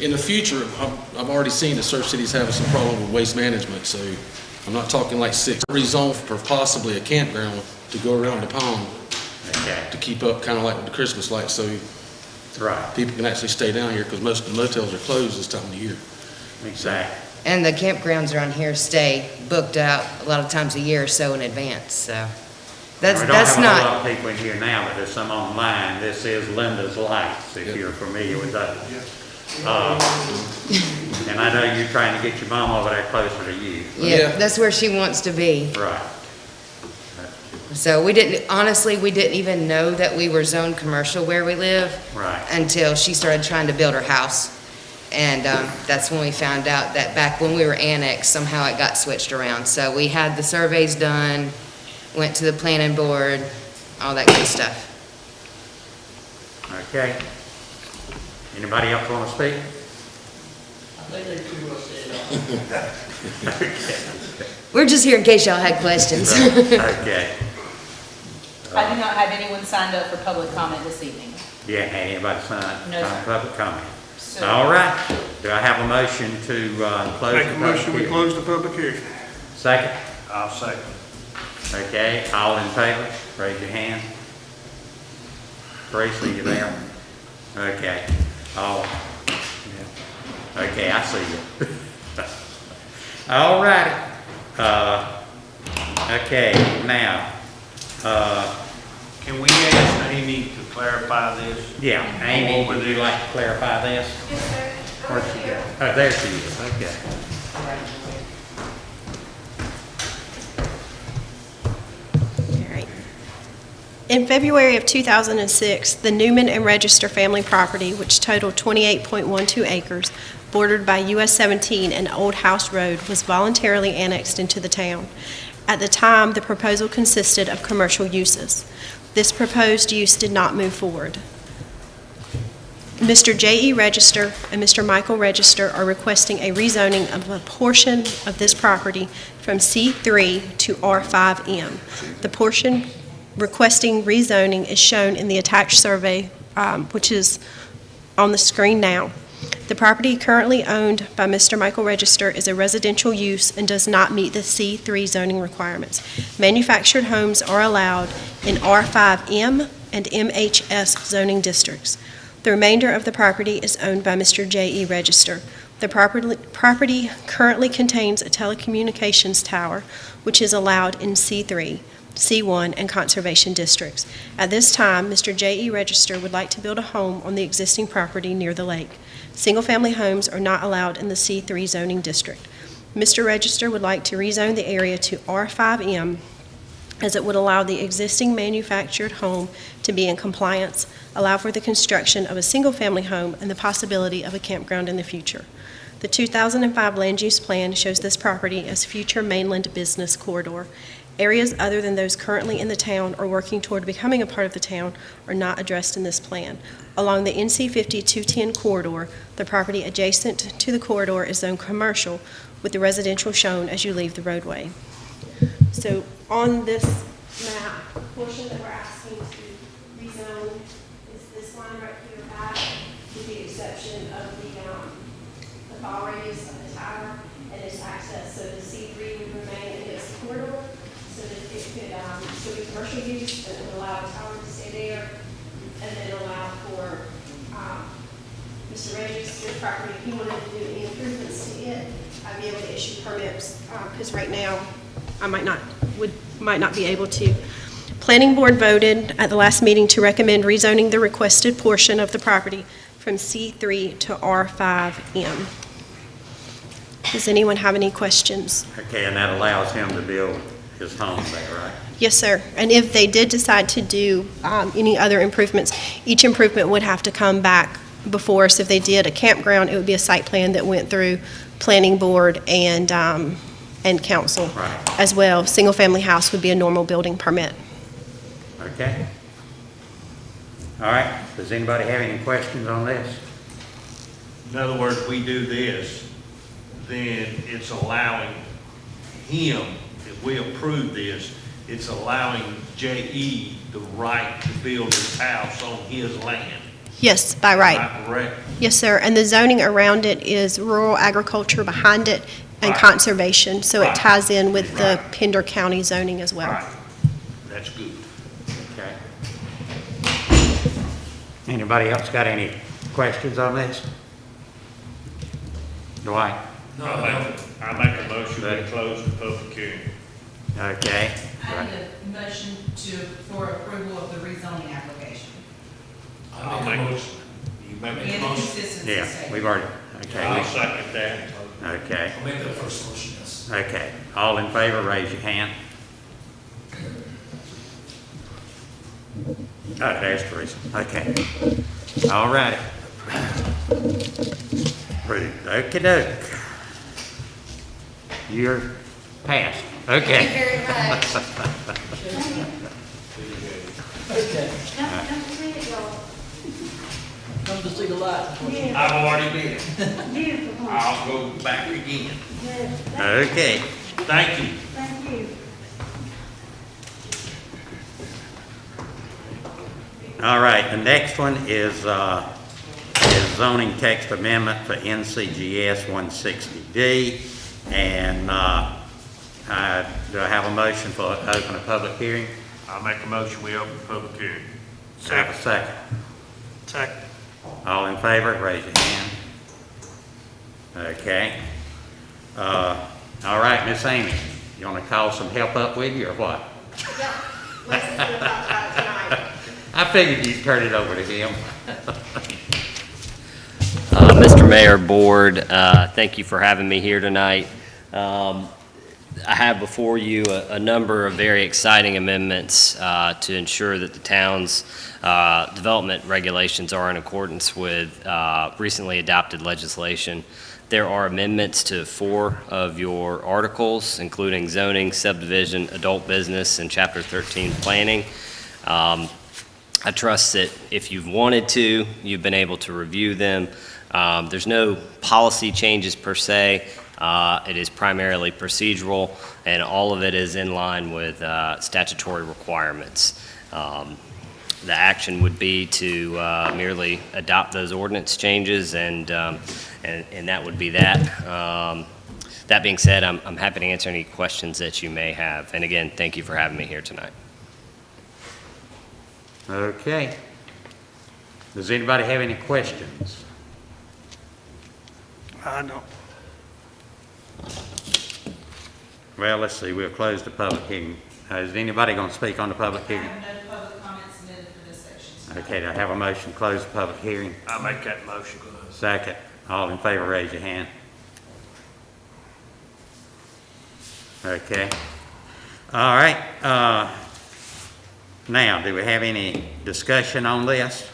in the future, I've already seen that Surf City's having some problem with waste management, so I'm not talking like 6. Rezone for possibly a campground to go around the pond. Okay. To keep up kind of like with the Christmas lights, so Right. people can actually stay down here, because most of the motels are closed this time of the year. Exactly. And the campgrounds around here stay booked out a lot of times a year or so in advance, so. That's We don't have a not. whole lot of people in here now, but there's some online. This is Linda's Lights, if you're familiar with that. And I know you're trying to get your mom over there closer to you. Yeah, that's where she wants to be. Right. So we honestly, we didn't even know that we were zoned commercial where we live. Right. Until she started trying to build her house. And that's when we found out that back when we were annexed, somehow it got switched around. So we had the surveys done, went to the planning board, all that good stuff. Okay. Anybody else want to speak? I think they pretty well said Okay. We're just here in case y'all had questions. Okay. I do not have anyone signed up for public comment this evening. Yeah, anybody sign No, sir. public comment? So- All right. Do I have a motion to close Make the a public motion, we hearing? close the public hearing. Second? I'll second. Okay, all in favor, raise your hand. Teresa, you there? Okay, all, yeah. Okay, I see you. All righty. Okay, now, Can we ask Amy to clarify this? yeah, Amy, would you like to clarify this? Yes, sir. Where'd she go? Oh, there she is, okay. All right. In February of 2006, the Newman and Register family property, which totaled 28.12 acres, bordered by US 17 and Old House Road, was voluntarily annexed into the town. At the time, the proposal consisted of commercial uses. This proposed use did not move forward. Mr. J.E. Register and Mr. Michael Register are requesting a rezoning of a portion of this property from C3 to R5M. The portion requesting rezoning is shown in the attached survey, which is on the screen now. The property currently owned by Mr. Michael Register is a residential use and does not meet the C3 zoning requirements. Manufactured homes are allowed in R5M and MHS zoning districts. The remainder of the property is owned by Mr. J.E. Register. The property currently contains a telecommunications tower, which is allowed in C3, C1, and conservation districts. At this time, Mr. J.E. Register would like to build a home on the existing property near the lake. Single-family homes are not allowed in the C3 zoning district. Mr. Register would like to rezone the area to R5M, as it would allow the existing manufactured home to be in compliance, allow for the construction of a single-family home, and the possibility of a campground in the future. The 2005 land use plan shows this property as future mainland business corridor. Areas other than those currently in the town or working toward becoming a part of the town are not addressed in this plan. Along the NC 50-210 corridor, the property adjacent to the corridor is zoned commercial, with the residential shown as you leave the roadway. So on this map, the portion that we're asking to rezone is this line right here back, with the exception of the fall radius of the tower and its access. So the C3 would remain against the corridor, so that it could still be commercial use, and it would allow the tower to stay there, and then allow for Mr. Reggie's property, if he wanted to do any improvements to it, I'd be able to issue permits, because right now, I might not be able to. Planning Board voted at the last meeting to recommend rezoning the requested portion of the property from C3 to R5M. Does anyone have any questions? Okay, and that allows him to build his home there, right? Yes, sir. And if they did decide to do any other improvements, each improvement would have to come back before us. If they did a campground, it would be a site plan that went through Planning Board and council as well. Single-family house would be a normal building permit. Okay. All right, does anybody have any questions on this? In other words, we do this, then it's allowing him, if we approve this, it's allowing J.E. the right to build his house on his land. Yes, by Am right. I correct? Yes, sir. And the zoning around it is rural agriculture behind it and Right. conservation. So it Right. ties in with the Right. Pender County zoning as well. Right. That's good. Okay. Anybody else got any questions on this? Dwight? I make a motion to close the public hearing. Okay. I need a motion for approval of the rezoning application. I'll make a motion. You make a And motion? consistency Yeah, statement. we've already, okay. I'll second that. Okay. I'll make that first motion, yes. Okay. All in favor, raise your hand. Oh, there's Teresa. Okay. All righty. Approved. Okey-doke. You're passed. Okay. Thank you very much. Okay, Don't forget, y'all. come to see the light. I've already been. I'll go back again. Okay. Thank you. Thank you. All right, the next one is zoning text amendment for NCGS 160D. And do I have a motion for open a public hearing? I'll make a motion, we open the public hearing. Have a second. Second. All in favor, raise your hand. Okay. All right, Miss Amy, you want to call some help up with you or what? Yeah, let's see about that tonight. I figured you'd turn it over to him. Mr. Mayor, Board, thank you for having me here tonight. I have before you a number of very exciting amendments to ensure that the town's development regulations are in accordance with recently adopted legislation. There are amendments to 4 of your articles, including zoning, subdivision, adult business, and Chapter 13 planning. I trust that if you've wanted to, you've been able to review them. There's no policy changes per se. It is primarily procedural, and all of it is in line with statutory requirements. The action would be to merely adopt those ordinance changes, and that would be that. That being said, I'm happy to answer any questions that you may have. And again, thank you for having me here tonight. Okay. Does anybody have any questions? I don't. Well, let's see, we'll close the public hearing. Is anybody going to speak on the public I hearing? have no public comments submitted for this section. Okay, do I have a motion to close the public hearing? I'll make that motion. Second. All in favor, raise your hand. Okay. All right. Now, do we have any discussion on this?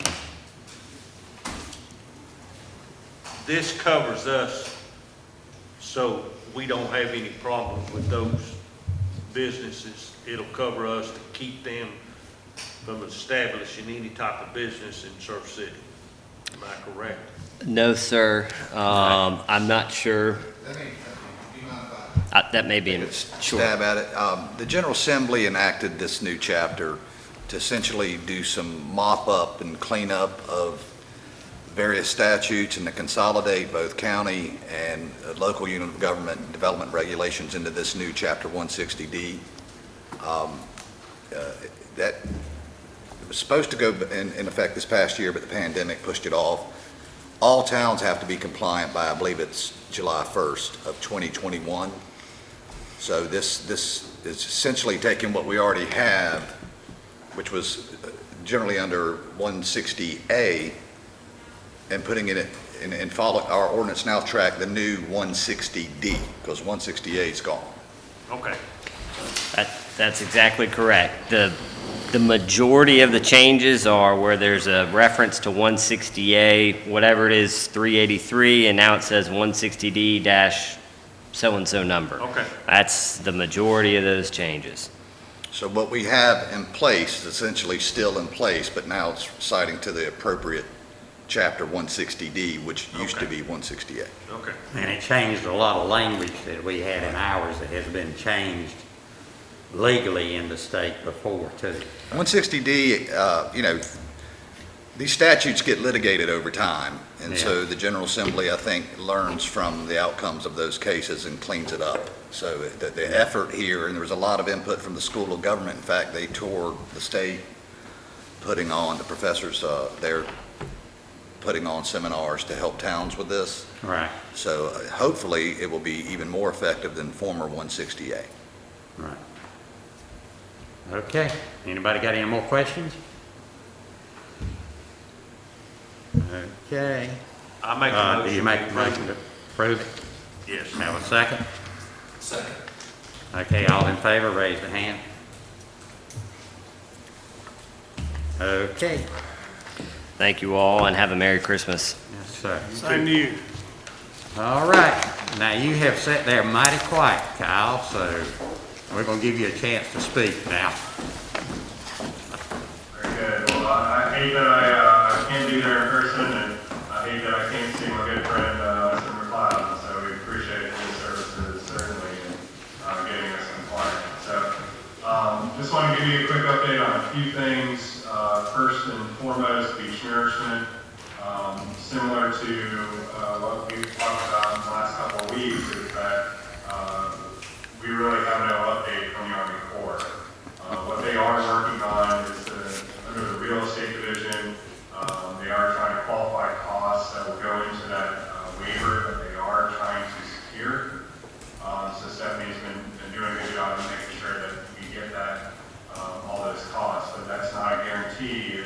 This covers us, so we don't have any problems with those businesses. It'll cover us to keep them from establishing any type of business in Surf City. Am I correct? No, sir. I'm not sure. That may be in, sure. Stab at it. The General Assembly enacted this new chapter to essentially do some mop-up and cleanup of various statutes and to consolidate both county and local unit of government development regulations into this new Chapter 160D. That was supposed to go in effect this past year, but the pandemic pushed it off. All towns have to be compliant by, I believe it's July 1st of 2021. So this is essentially taking what we already have, which was generally under 160A, and putting it in, and follow our ordinance now track the new 160D, because 160A is gone. Okay. That's exactly correct. The majority of the changes are where there's a reference to 160A, whatever it is, 383, and now it says 160D dash so-and-so number. Okay. That's the majority of those changes. So what we have in place is essentially still in place, but now it's citing to the appropriate chapter 160D, which used to be 168. Okay. And it changed a lot of language that we had in ours that has been changed legally in the state before too. 160D, you know, these statutes get litigated over time, and Yeah. so the General Assembly, I think, learns from the outcomes of those cases and cleans it up. So the effort here, and there was a lot of input from the School of Government. In fact, they toured the state, putting on, the professors there, putting on seminars to help towns with this. Right. So hopefully it will be even more effective than former 160A. Right. Okay. Anybody got any more questions? Okay. I make a motion. Do you make a motion to approve it? Yes. Have a second? Second. Okay, all in favor, raise the hand. Okay. Thank you all, and have a Merry Christmas. Yes, sir. Same to you. All right. Now, you have sat there mighty quiet, Kyle, so we're going to give you a chance to speak now. Very good. Well, I hate that I can't be there in person, and I hate that I can't see my good friend, Mr. McLeod. So we appreciate his services, certainly, in getting us compliant. So just want to give you a quick update on a few things. First and foremost, beach nourishment. Similar to what we've talked about in the last couple of weeks, is that we really have no update from the Army Corps. What they are working on is under the real estate division, they are trying to qualify costs that will go into that waiver that they are trying to secure. So Stephanie's been doing a good job of making sure that we get that, all those costs, but that's not a guarantee.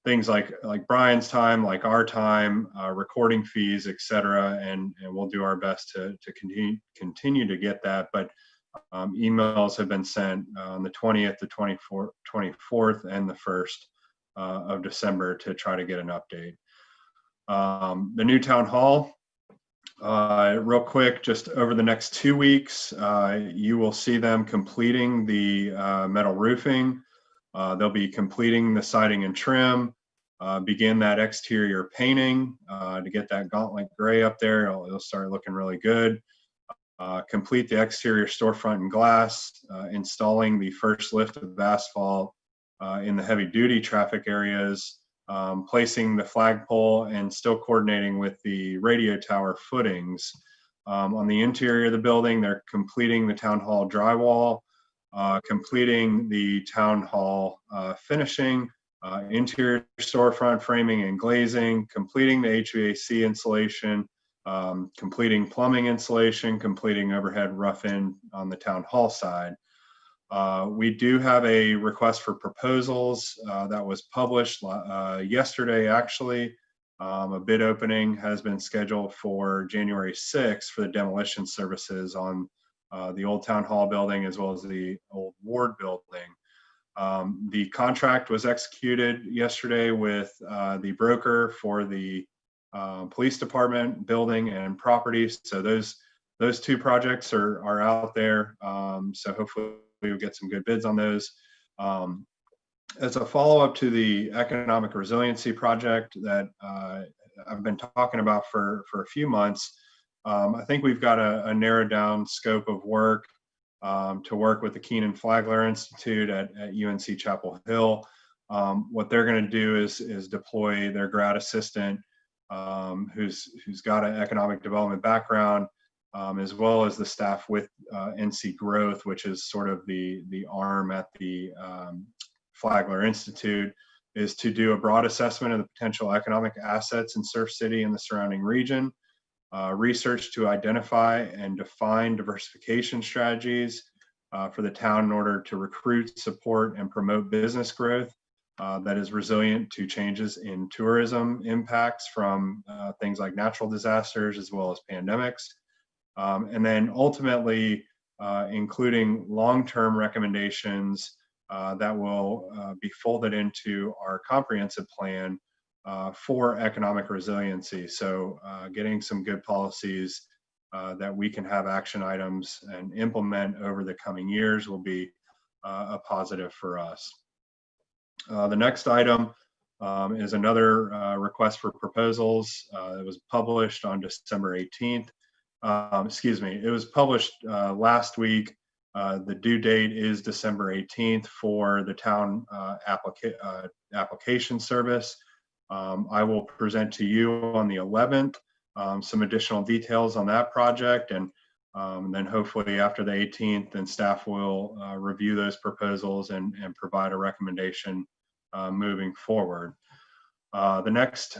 Things like Brian's time, like our time, recording fees, et cetera, and we'll do our best to continue to get that. But emails have been sent on the 20th, the 24th, and the 1st of December to try to get an update. The new town hall, real quick, just over the next 2 weeks, you will see them completing the metal roofing. They'll be completing the siding and trim, begin that exterior painting to get that gauntlet gray up there. It'll start looking really good. Complete the exterior storefront and glass, installing the first lift of asphalt in the heavy duty traffic areas, placing the flagpole, and still coordinating with the radio tower footings. On the interior of the building, they're completing the town hall drywall, completing the town hall finishing, interior storefront framing and glazing, completing the HVAC installation, completing plumbing installation, completing overhead rough-in on the town hall side. We do have a request for proposals that was published yesterday, actually. A bid opening has been scheduled for January 6th for the demolition services on the old town hall building as well as the old ward building. The contract was executed yesterday with the broker for the police department building and properties. So those two projects are out there. So hopefully we'll get some good bids on those. As a follow-up to the economic resiliency project that I've been talking about for a few months, I think we've got a narrowed down scope of work to work with the Keenan Flagler Institute at UNC Chapel Hill. What they're going to do is deploy their grad assistant who's got an economic development background, as well as the staff with NC Growth, which is sort of the arm at the Flagler Institute, is to do a broad assessment of the potential economic assets in Surf City and the surrounding region, research to identify and define diversification strategies for the town in order to recruit, support, and promote business growth that is resilient to changes in tourism impacts from things like natural disasters as well as pandemics. And then ultimately, including long-term recommendations that will be folded into our comprehensive plan for economic resiliency. So getting some good policies that we can have action items and implement over the coming years will be a positive for us. The next item is another request for proposals. It was published on December 18th. Excuse me, it was published last week. The due date is December 18th for the town application service. I will present to you on the 11th some additional details on that project, and then hopefully after the 18th, then staff will review those proposals and provide a recommendation moving forward. The next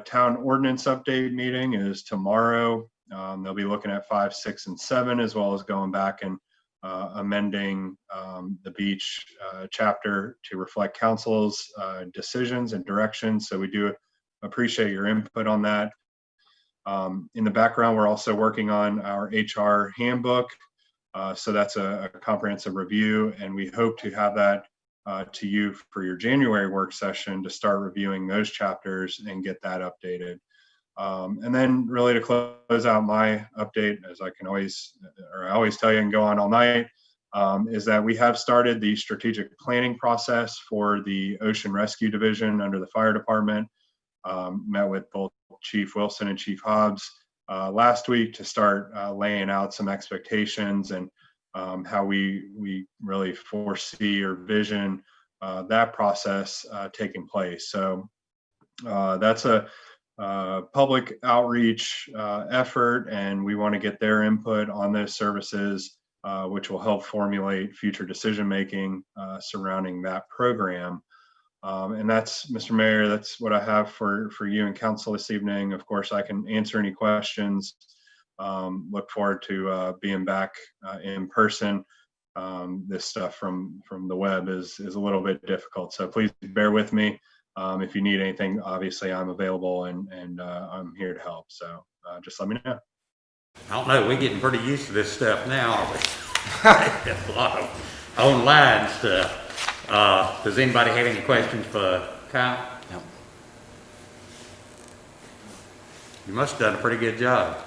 town ordinance update meeting is tomorrow. They'll be looking at 5, 6, and 7, as well as going back and amending the beach chapter to reflect council's decisions and directions. So we do appreciate your input on that. In the background, we're also working on our HR handbook. So that's a comprehensive review, and we hope to have that to you for your January work session to start reviewing those chapters and get that updated. And then really to close out my update, as I always tell you and go on all night, is that we have started the strategic planning process for the Ocean Rescue Division under the fire department. Met with both Chief Wilson and Chief Hobbs last week to start laying out some expectations and how we really foresee or vision that process taking place. So that's a public outreach effort, and we want to get their input on those services, which will help formulate future decision making surrounding that program. And that's, Mr. Mayor, that's what I have for you and council this evening. Of course, I can answer any questions. Look forward to being back in person. This stuff from the web is a little bit difficult, so please bear with me. If you need anything, obviously I'm available and I'm here to help. So just let me know. I don't know, we're getting pretty used to this stuff now, aren't we? A lot of online stuff. Does anybody have any questions for Kyle? No. You must have done a pretty good job.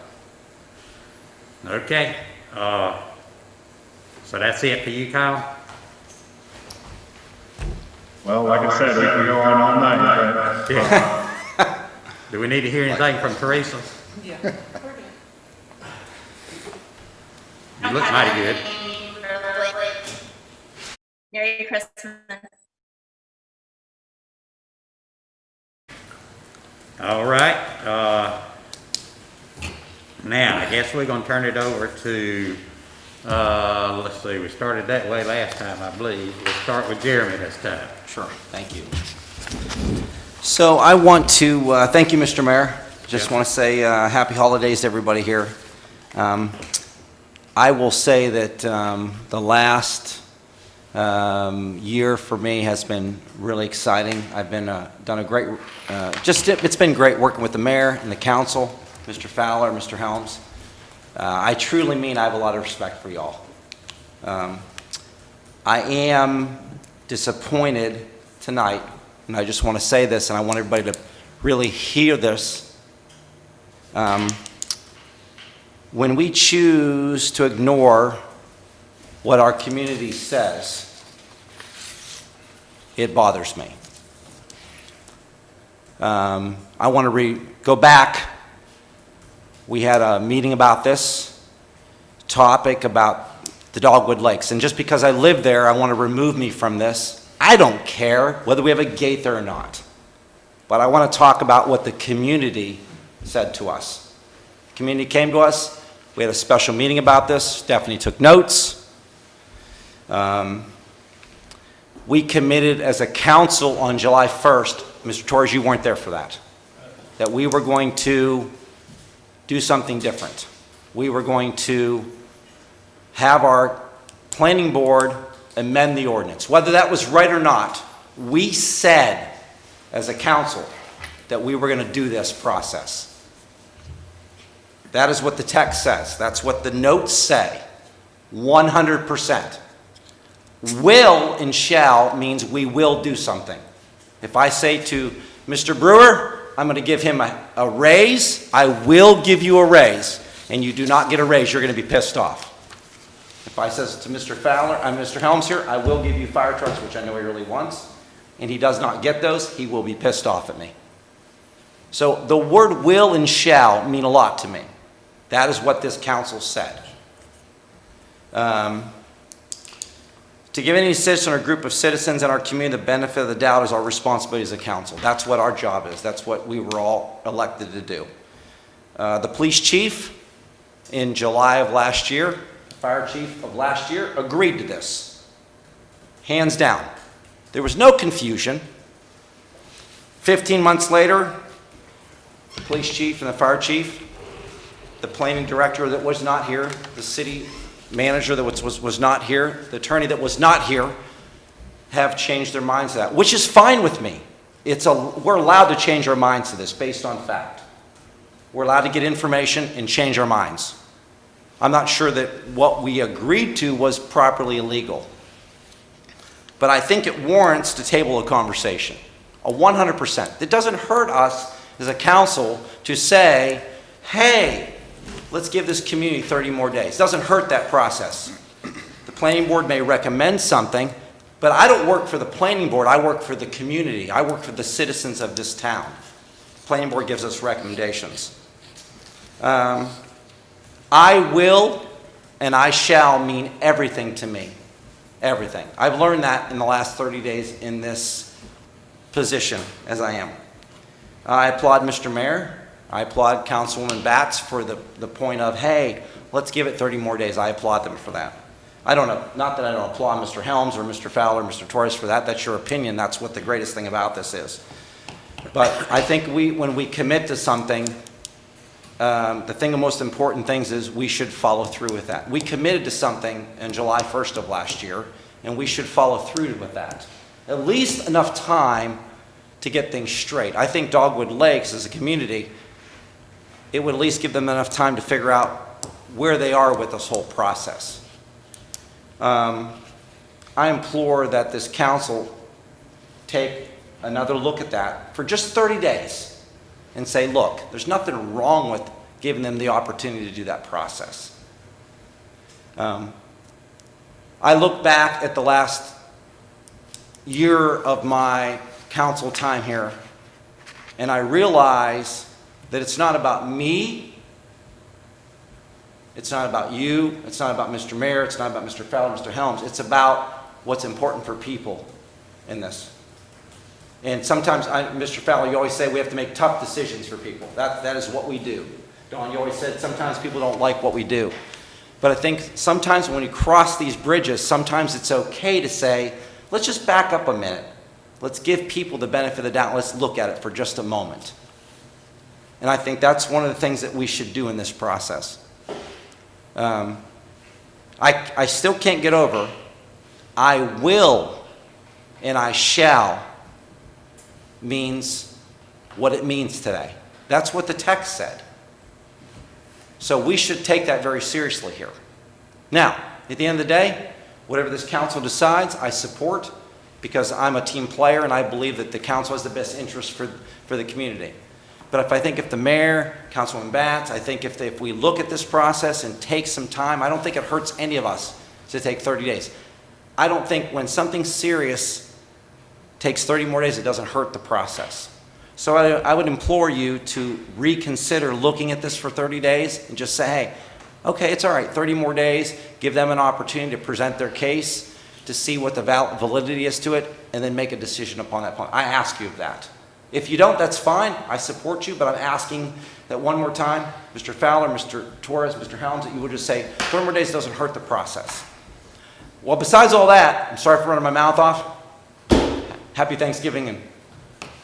Okay. So that's it for you, Kyle? Well, like I said, we can go on all night. But, yeah. Do we need to hear anything from Teresa? Yeah. You look mighty good. Merry Christmas. All right. Now, I guess we're going to turn it over to, let's see, we started that way last time, I believe. We'll start with Jeremy this time. Sure, thank you. So I want to thank you, Mr. Mayor. Just want to say happy holidays to everybody here. I will say that the last year for me has been really exciting. I've been done a great, it's been great working with the mayor and the council, Mr. Fowler, Mr. Helms. I truly mean I have a lot of respect for y'all. I am disappointed tonight, and I just want to say this, and I want everybody to really hear this. When we choose to ignore what our community says, it bothers me. I want to go back. We had a meeting about this topic about the Dogwood Lakes, and just because I live there, I want to remove me from this. I don't care whether we have a gate there or not, but I want to talk about what the community said to us. The community came to us. We had a special meeting about this. Stephanie took notes. We committed as a council on July 1st, Mr. Torres, you weren't there for that we were going to do something different. We were going to have our planning board amend the ordinance. Whether that was right or not, we said as a council that we were going to do this process. That is what the text says. That's what the notes say. 100%. Will and shall means we will do something. If I say to Mr. Brewer, I'm going to give him a raise, I will give you a raise, and you do not get a raise, you're going to be pissed off. If I says to Mr. Fowler, I'm Mr. Helms here, I will give you fire trucks, which I know he really wants, and he does not get those, he will be pissed off at me. So the word will and shall mean a lot to me. That is what this council said. To give any citizen or group of citizens in our community the benefit of the doubt is our responsibility as a council. That's what our job is. That's what we were all elected to do. The police chief in July of last year, fire chief of last year, agreed to this. Hands down. There was no confusion. 15 months later, the police chief and the fire chief, the planning director that was not here, the city manager that was not here, the attorney that was not here, have changed their minds to that, which is fine with me. We're allowed to change our minds to this based on fact. We're allowed to get information and change our minds. I'm not sure that what we agreed to was properly illegal. But I think it warrants to table a conversation, a 100%. It doesn't hurt us as a council to say, hey, let's give this community 30 more days. It doesn't hurt that process. The planning board may recommend something, but I don't work for the planning board. I work for the community. I work for the citizens of this town. The planning board gives us recommendations. I will and I shall mean everything to me. Everything. I've learned that in the last 30 days in this position as I am. I applaud Mr. Mayor. I applaud Councilwoman Batts for the point of, hey, let's give it 30 more days. I applaud them for that. I don't know, not that I don't applaud Mr. Helms or Mr. Fowler or Mr. Torres for that. That's your opinion. That's what the greatest thing about this is. But I think when we commit to something, the most important things is we should follow through with that. We committed to something on July 1st of last year, and we should follow through with that. At least enough time to get things straight. I think Dogwood Lakes as a community, it would at least give them enough time to figure out where they are with this whole process. I implore that this council take another look at that for just 30 days and say, look, there's nothing wrong with giving them the opportunity to do that process. I look back at the last year of my council time here, and I realize that it's not about me, it's not about you, it's not about Mr. Mayor, it's not about Mr. Fowler, Mr. Helms, it's about what's important for people in this. And sometimes, Mr. Fowler, you always say we have to make tough decisions for people. That is what we do. Don, you always said sometimes people don't like what we do. But I think sometimes when we cross these bridges, sometimes it's okay to say, let's just back up a minute. Let's give people the benefit of the doubt. Let's look at it for just a moment. And I think that's one of the things that we should do in this process. I still can't get over, I will and I shall means what it means today. That's what the text said. So we should take that very seriously here. Now, at the end of the day, whatever this council decides, I support, because I'm a team player and I believe that the council has the best interest for the community. But if the mayor, Councilman Batts, I think if we look at this process and take some time, I don't think it hurts any of us to take 30 days. I don't think when something serious takes 30 more days, it doesn't hurt the process. So I would implore you to reconsider looking at this for 30 days and just say, hey, okay, it's all right, 30 more days, give them an opportunity to present their case, to see what the validity is to it, and then make a decision upon that point. I ask you of that. If you don't, that's fine. I support you, but I'm asking that one more time, Mr. Fowler, Mr. Torres, Mr. Helms, that you would just say 30 more days doesn't hurt the process. Well, besides all that, I'm sorry for running my mouth off. Happy Thanksgiving, and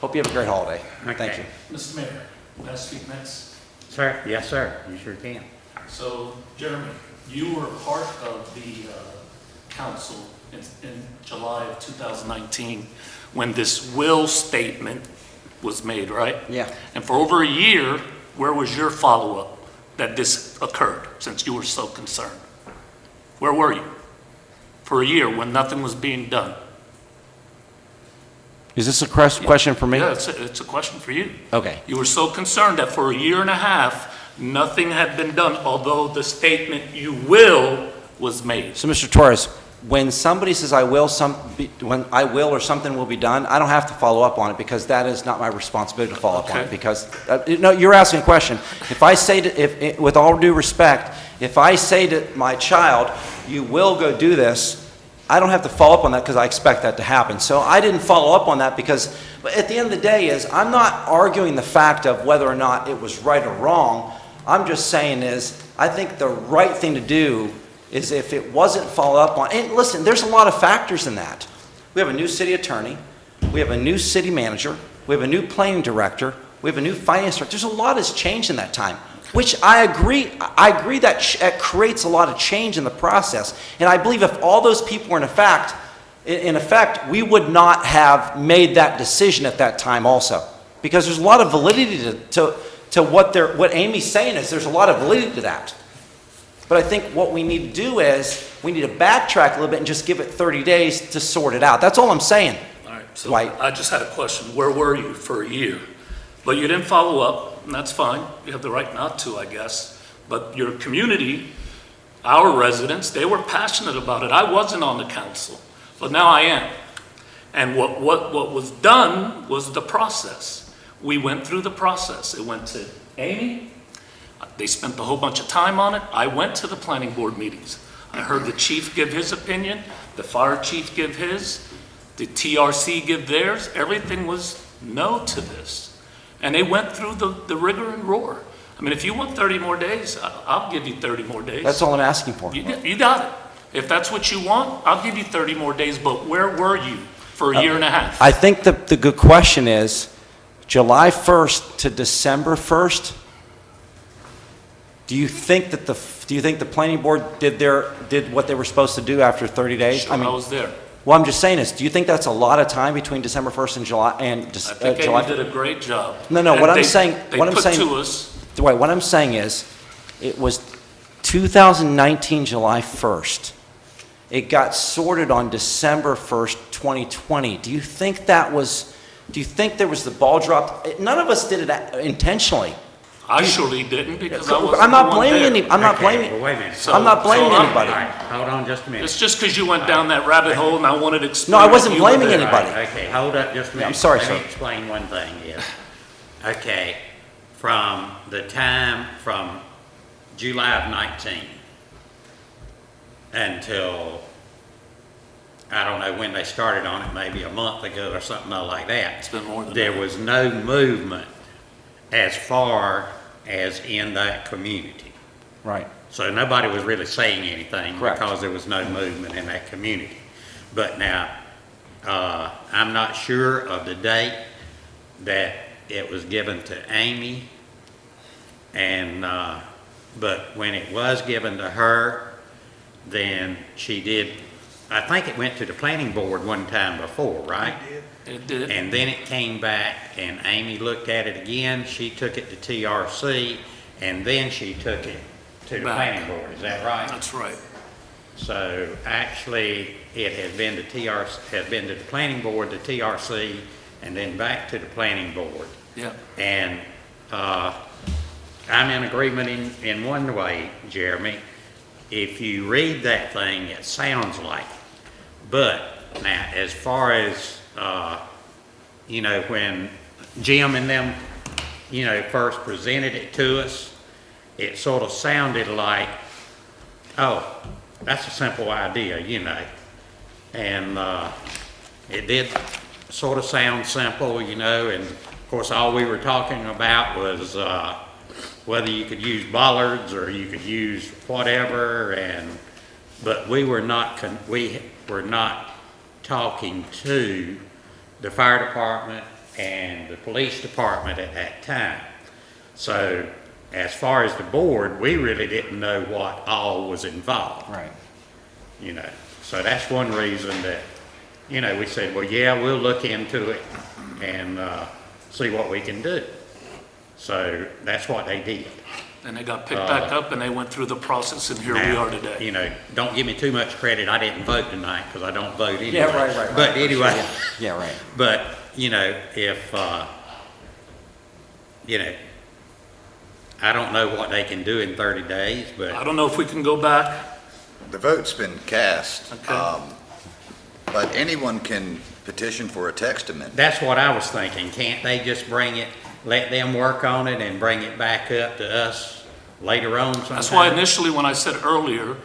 hope you have a great holiday. Okay. Thank you. Mr. Mayor, may I speak next? Sir, yes, sir, you sure can. So, Jeremy, you were part of the council in July of 2019 when this will statement was made, right? Yeah. And for over a year, where was your follow-up that this occurred, since you were so concerned? Where were you for a year when nothing was being done? Is this a question for me? Yeah, it's a question for you. Okay. You were so concerned that for a year and a half, nothing had been done, although the statement "you will" was made. So, Mr. Torres, when somebody says when I will or something will be done, I don't have to follow up on it because that is not my responsibility to follow up on it. Because, no, you're asking a question. If I say to, with all due respect, if I say to my child, you will go do this, I don't have to follow up on that because I expect that to happen. So I didn't follow up on that because, but at the end of the day is, I'm not arguing the fact of whether or not it was right or wrong. I'm just saying is, I think the right thing to do is if it wasn't followed up on, and listen, there's a lot of factors in that. We have a new city attorney, we have a new city manager, we have a new planning director, we have a new finance director. There's a lot that's changed in that time, which I agree that it creates a lot of change in the process. And I believe if all those people were in effect, we would not have made that decision at that time also. Because there's a lot of validity to what Amy's saying is there's a lot of validity to that. But I think what we need to do is we need to backtrack a little bit and just give it 30 days to sort it out. That's all I'm saying. All right, so Dwight. I just had a question. Where were you for a year? But you didn't follow up, and that's fine. You have the right not to, I guess. But your community, our residents, they were passionate about it. I wasn't on the council, but now I am. And what was done was the process. We went through the process. It went to Amy. They spent a whole bunch of time on it. I went to the planning board meetings. I heard the chief give his opinion, the fire chief give his, the TRC give theirs. Everything was no to this. And they went through the rigor and roar. I mean, if you want 30 more days, I'll give you 30 more days. That's all I'm asking for. You got it. If that's what you want, I'll give you 30 more days, but where were you for a year and a half? I think the good question is, July 1st to December 1st, do you think the planning board did what they were supposed to do after 30 days? Sure, I was there. What I'm just saying is, do you think that's a lot of time between December 1st and July I think July? Amy did a great job. No, And what I'm they saying, to us, Dwight, what I'm saying is, it was 2019, July 1st. It got sorted on December 1st, 2020. Do you think there was the ball dropped? None of us did it intentionally. I surely didn't because I wasn't I'm not the one blaming there. any, I'm not blaming. Well, wait a minute. I'm not blaming anybody. All right, hold on just a minute. It's just because you went down that rabbit hole and I wanted to explain. No, I that wasn't you were blaming there. anybody. Okay, hold up just a minute. I'm sorry, Let sir. me explain one thing here. Okay, from July of 19 until, I don't know when they started on it, maybe a month ago or something like that. It's been more than There that. was no movement as far as in that community. Right. So nobody was really saying anything Correct. because there was no movement in that community. But now, I'm not sure of the date that it was given to Amy. And, but when it was given to her, then she did, I think it went to the planning board one time before, right? It did. And then it came back and Amy looked at it again, she took it to TRC, and then she took it to the Back. planning board, is that right? That's right. So actually, it has been to the planning board, the TRC, and then back to the planning board. Yeah. And I'm in agreement in one way, Jeremy. If you read that thing, it sounds like. But now, as far as, when Jim and them, first presented it to us, it sort of sounded like, oh, that's a simple idea, And it did sort of sound simple, and of course, all we were talking about was whether you could use bollards or you could use whatever, but we were not talking to the fire department and the police department at that time. So as far as the board, we really didn't know what all was involved. Right. So that's one reason that, we said, well, yeah, we'll look into it and see what we can do. So that's what they did. And they got picked back up and they went through the process and here we are today. Don't give me too much credit. I didn't vote tonight because I don't vote anyway. Yeah, right. But anyway. Yeah, right. But, if, I don't know what they can do in 30 days, but. I don't know if we can go back. The vote's been cast. Okay. But anyone can petition for a text amendment. That's what I was thinking. Can't they just bring it, let them work on it and bring it back up to us later on sometime? That's why initially, when I said earlier,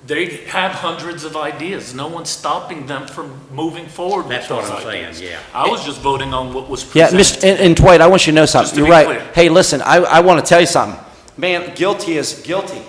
they had hundreds of ideas. No one's stopping them from moving forward with That's what those I'm saying, ideas. yeah. I was just voting on what was Yeah, presented. and Dwight, I want you to know something. to You're be right. clear. Hey, listen, I want to tell you something. Man, guilty is guilty.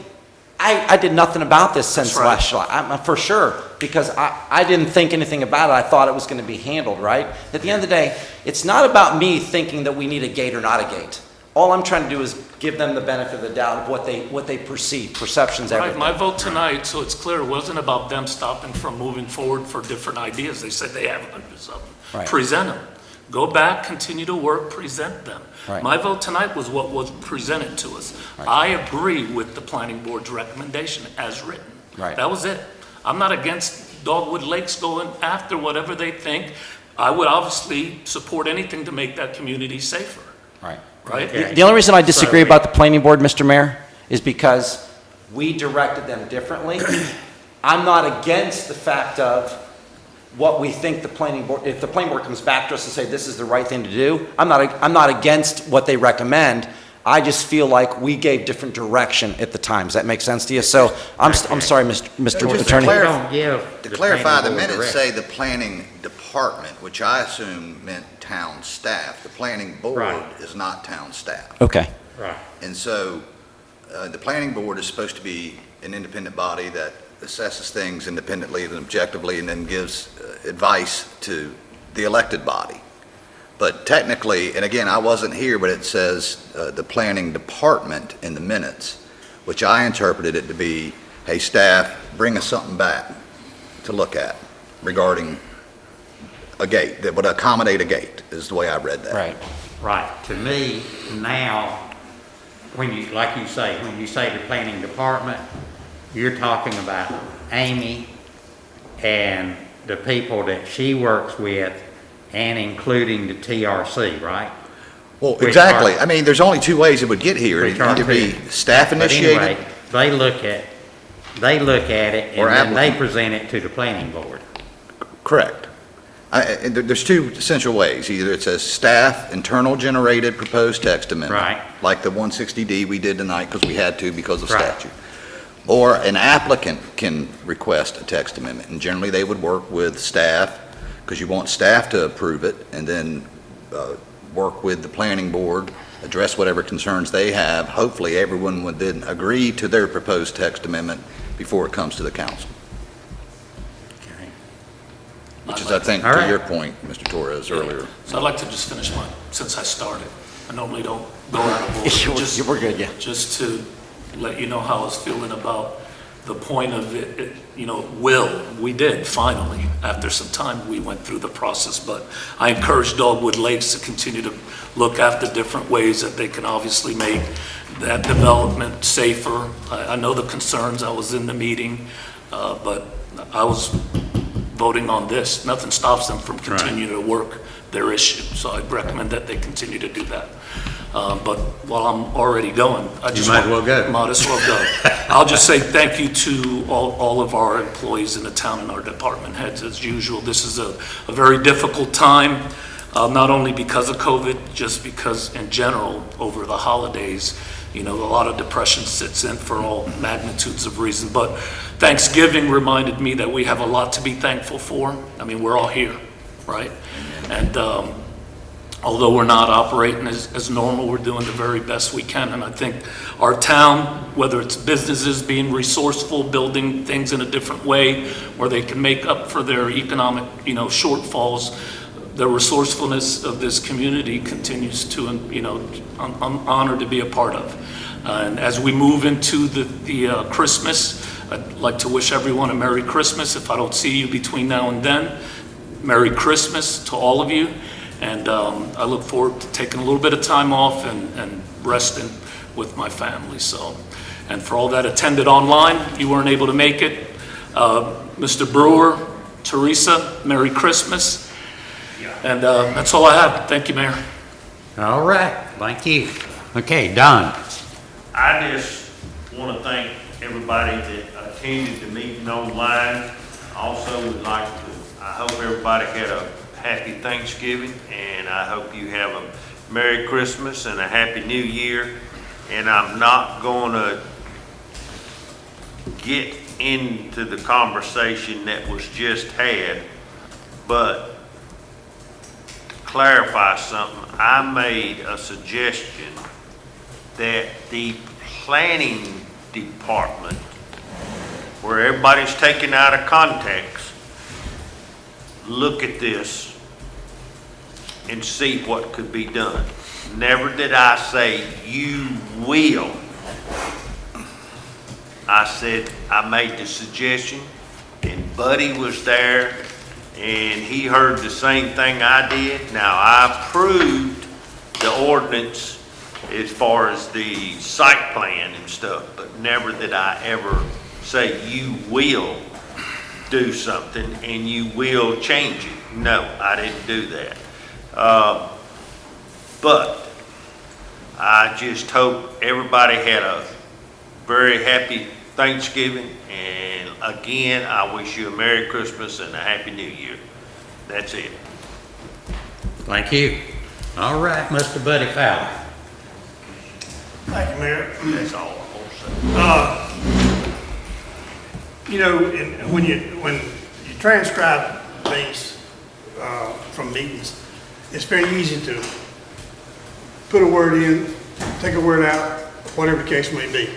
I did nothing about this since That's right. last July, for sure, because I didn't think anything about it. I thought it was going to be handled, right? At the end of the day, it's not about me thinking that we need a gate or not a gate. All I'm trying to do is give them the benefit of the doubt of what they perceive. Perception's Right, everything. my vote tonight, so it's clear, it wasn't about them stopping from moving forward for different ideas. They said they have hundreds of them. Right. Present them. Go back, continue to work, present them. Right. My vote tonight was what was presented to us. Right. I agree with the planning board's recommendation as written. Right. That was it. I'm not against Dogwood Lakes going after whatever they think. I would obviously support anything to make that community safer, Right. right? The only reason I disagree about the planning board, Mr. Mayor, is because we directed them differently. I'm not against the fact of what we think the planning board, if the planning board comes back to us and say this is the right thing to do, I'm not against what they recommend. I just feel like we gave different direction at the time. Does that make sense to you? So I'm sorry, Mr. Just Attorney. to clarify, the minutes say the planning department, which I assume meant town staff. The planning board Right. is not town staff. Okay. Right. And so the planning board is supposed to be an independent body that assesses things independently and objectively and then gives advice to the elected body. But technically, and again, I wasn't here, but it says the planning department in the minutes, which I interpreted it to be, hey, staff, bring us something back to look at regarding a gate that would accommodate a gate, is the way I read that. Right. Right. To me, now, when you, like you say, when you say the planning department, you're talking about Amy and the people that she works with and including the TRC, right? Well, Which exactly. are- I mean, there's only two ways it would get here. It'd which are either be two. staff But initiated. anyway, they look at it Or and then they applicant. present it to the planning board. Correct. And there's two essential ways. Either it says staff, internal generated proposed text amendment. Right. Like the 160D we did tonight because we had to because of Right. statute. Or an applicant can request a text amendment. And generally, they would work with staff because you want staff to approve it and then work with the planning board, address whatever concerns they have. Hopefully, everyone would then agree to their proposed text amendment before it comes to the council. Okay. Which is, I think, All to right. your point, Mr. Torres, earlier. So I'd like to just finish since I started. I normally don't go out of order. Just- We're good, yeah. Just to let you know how I was feeling about the point of it, we did finally, after some time, we went through the process, but I encourage Dogwood Lakes to continue to look after different ways that they can obviously make that development safer. I know the concerns, I was in the meeting, but I was voting on this. Nothing stops them from continuing to work their issue, so I'd recommend that they continue to do that. But while I'm already going, I just might as well go. Might as well go. I'll just say thank you to all of our employees in the town and our department heads. As usual, this is a very difficult time, not only because of COVID, just because in general, over the holidays, a lot of depression sits in for all magnitudes of reason. But Thanksgiving reminded me that we have a lot to be thankful for. I mean, we're all here, right? And although we're not operating as normal, we're doing the very best we can. And I think our town, whether it's businesses being resourceful, building things in a different way, where they can make up for their economic, shortfalls, the resourcefulness of this community continues to, I'm honored to be a part of. And as we move into the Christmas, I'd like to wish everyone a Merry Christmas. If I don't see you between now and then, Merry Christmas to all of you. And I look forward to taking a little bit of time off and resting with my family. So, and for all that attended online, you weren't able to make it. Mr. Brewer, Teresa, Merry Christmas. And that's all I have. Thank you, Mayor. All right, thank you. Okay, Don. I just want to thank everybody that attended the meeting online. Also would like to, I hope everybody had a happy Thanksgiving, and I hope you have a Merry Christmas and a Happy New Year. And I'm not gonna get into the conversation that was just had, but to clarify something, I made a suggestion that the planning department, where everybody's taken out of context, look at this and see what could be done. Never did I say you will. I said, I made the suggestion, and Buddy was there, and he heard the same thing I did. Now, I approved the ordinance as far as the site plan and stuff, but never did I ever say you will do something and you will change it. No, I didn't do that. But I just hope everybody had a very happy Thanksgiving, and again, I wish you a Merry Christmas and a Happy New Year. That's it. Thank you. All right, Mr. Buddy Fowler. Thank you, Mayor. That's all I want to say. You know, when you transcribe things from meetings, it's very easy to put a word in, take a word out, whatever the case may be.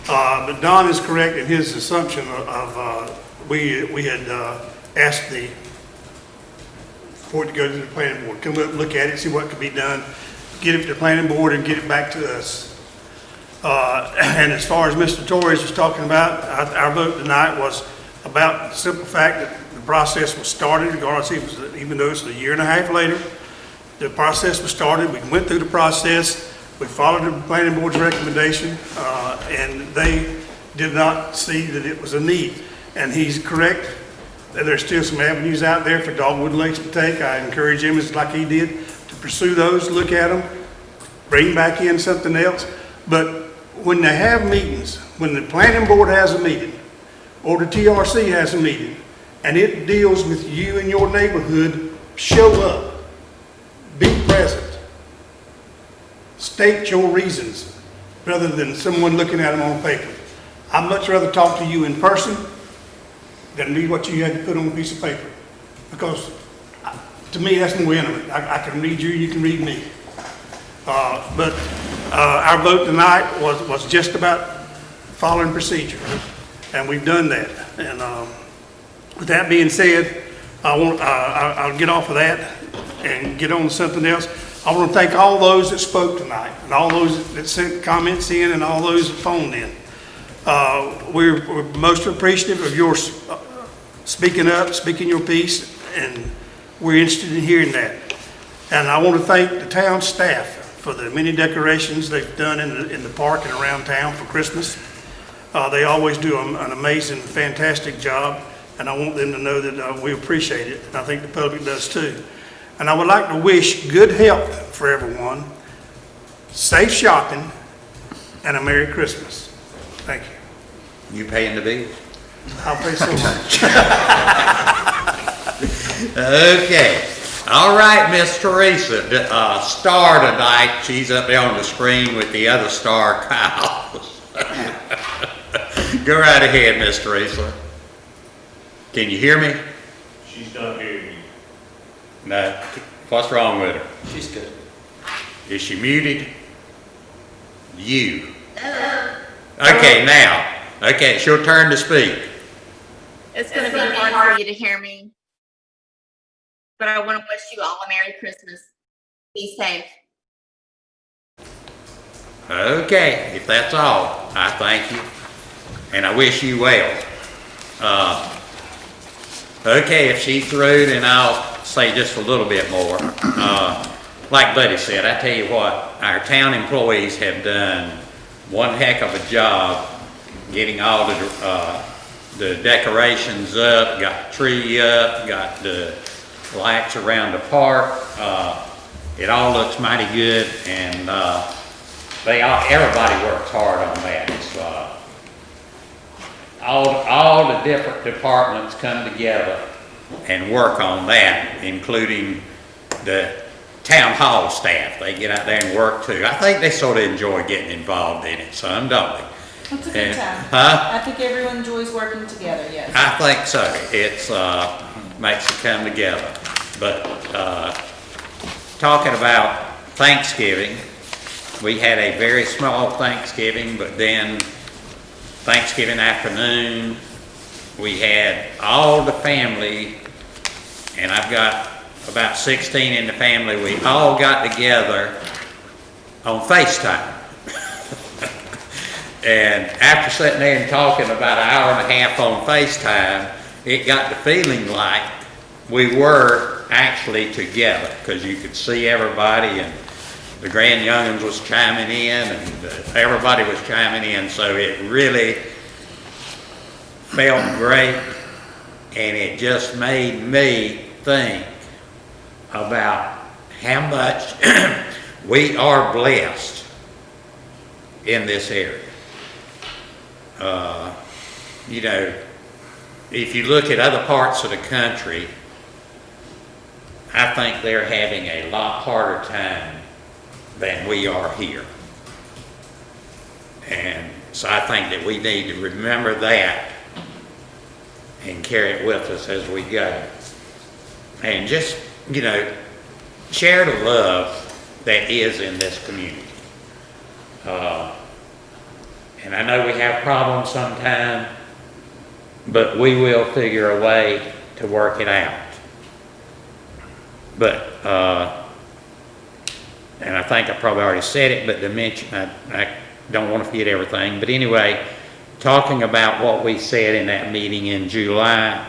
But Don is correct in his assumption of we had asked for it to go to the planning board, come up, look at it, see what could be done, get it to the planning board and get it back to us. And as far as Mr. Torres was talking about, our vote tonight was about the simple fact that the process was started, regardless, even though it's a year and a half later, the process was started. We went through the process. We followed the planning board's recommendation, and they did not see that it was a need. And he's correct that there's still some avenues out there for Dogwood Lakes to take. I encourage him, as like he did, to pursue those, look at them, bring back in something else. But when they have meetings, when the planning board has a meeting, or the TRC has a meeting, and it deals with you and your neighborhood, show up, be present. State your reasons rather than someone looking at them on paper. I'd much rather talk to you in person than read what you had to put on a piece of paper. Because to me, that's more intimate. I can read you, you can read me. But our vote tonight was just about following procedure. And we've done that. And with that being said, I'll get off of that and get on to something else. I want to thank all those that spoke tonight, and all those that sent comments in, and all those that phoned in. We're most appreciative of your speaking up, speaking your piece, and we're interested in hearing that. And I want to thank the town staff for the many decorations they've done in the park and around town for Christmas. They always do an amazing, fantastic job, and I want them to know that we appreciate it, and I think the public does too. And I would like to wish good health for everyone, safe shopping, and a Merry Christmas. Thank you. You paying the bills? I'll pay so much. Okay. All right, Miss Teresa, star tonight. She's up there on the screen with the other star, Kyle. Go right ahead, Miss Teresa. Can you hear me? She's not hearing you. No. What's wrong with her? She's good. Is she muted? You. Okay, now. Okay, it's your turn to speak. It's going to be hard for you to hear me, but I want to wish you all a Merry Christmas. Be safe. Okay, if that's all, I thank you, and I wish you well. Okay, if she's through, then I'll say just a little bit more. Like Buddy said, I tell you what, our town employees have done one heck of a job getting all the decorations up, got the tree up, got the lights around the park. It all looks mighty good, and everybody works hard on that. So, I all the different departments come together and work on that, including the town hall staff. They get out there and work too. I think they sort of enjoy getting involved in it, some, don't they? It's a good time. Huh? I think everyone enjoys working together, yes. I think so. It's, makes it come together. But, talking about Thanksgiving, we had a very small Thanksgiving, but then Thanksgiving afternoon, we had all the family, and I've got about 16 in the family, we all got together on FaceTime. And after sitting there and talking about an hour and a half on FaceTime, it got the feeling like we were actually together, because you could see everybody, and the grand young'uns was chiming in, and everybody was chiming in, so it really felt great, and it just made me think about how much we are blessed in this area. You know, if you look at other parts of the country, I think they're having a lot harder time than we are here. And so I think that we need to remember that and carry it with us as we go. And just, you know, share the love that is in this community. And I know we have problems sometimes, but we will figure a way to work it out. But, and I think I probably already said it, but to mention, I don't want to forget everything. But anyway, talking about what we said in that meeting in July,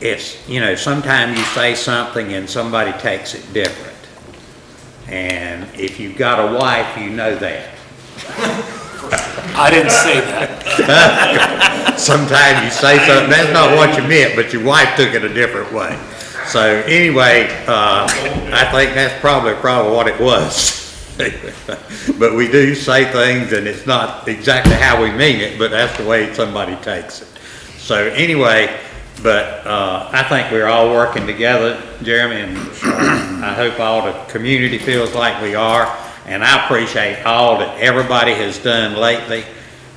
it's, you know, sometimes you say something and somebody takes it different. And if you've got a wife, you know that. I didn't say that. Sometimes you say something, that's not what you meant, but your wife took it a different way. So anyway, I think that's probably what it was. But we do say things and it's not exactly how we mean it, but that's the way somebody takes it. So anyway, but I think we're all working together, Jeremy, and I hope all the community feels like we are. And I appreciate all that everybody has done lately.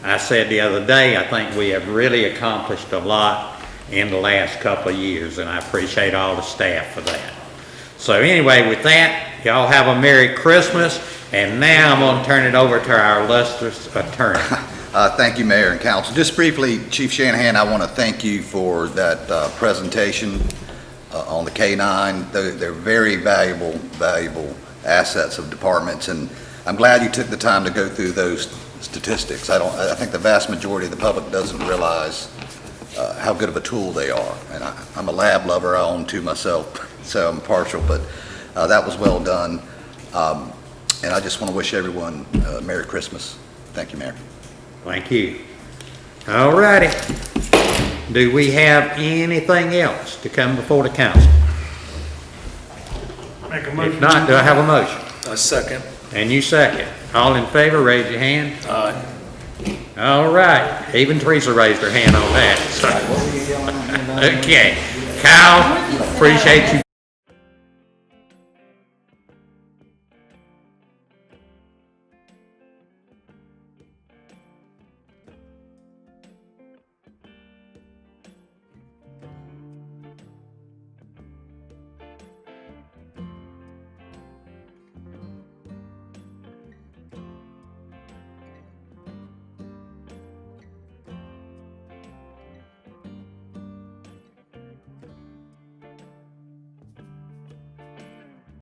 I said the other day, I think we have really accomplished a lot in the last couple of years, and I appreciate all the staff for that. So anyway, with that, y'all have a Merry Christmas, and now I'm going to turn it over to our illustrious attorney. Thank you, Mayor and Council. Just briefly, Chief Shanahan, I want to thank you for that presentation on the K-9. They're very valuable assets of departments, and I'm glad you took the time to go through those statistics. I think the vast majority of the public doesn't realize how good of a tool they are. And I'm a lab lover, I own two myself, so I'm partial, but that was well done. And I just want to wish everyone Merry Christmas. Thank you, Mayor. Thank you. All righty. Do we have anything else to come before the council? Make a motion. If not, do I have a motion? A second. And you second. All in favor, raise your hand. Aye. All right. Even Teresa raised her hand on that. So. Okay. Kyle, appreciate you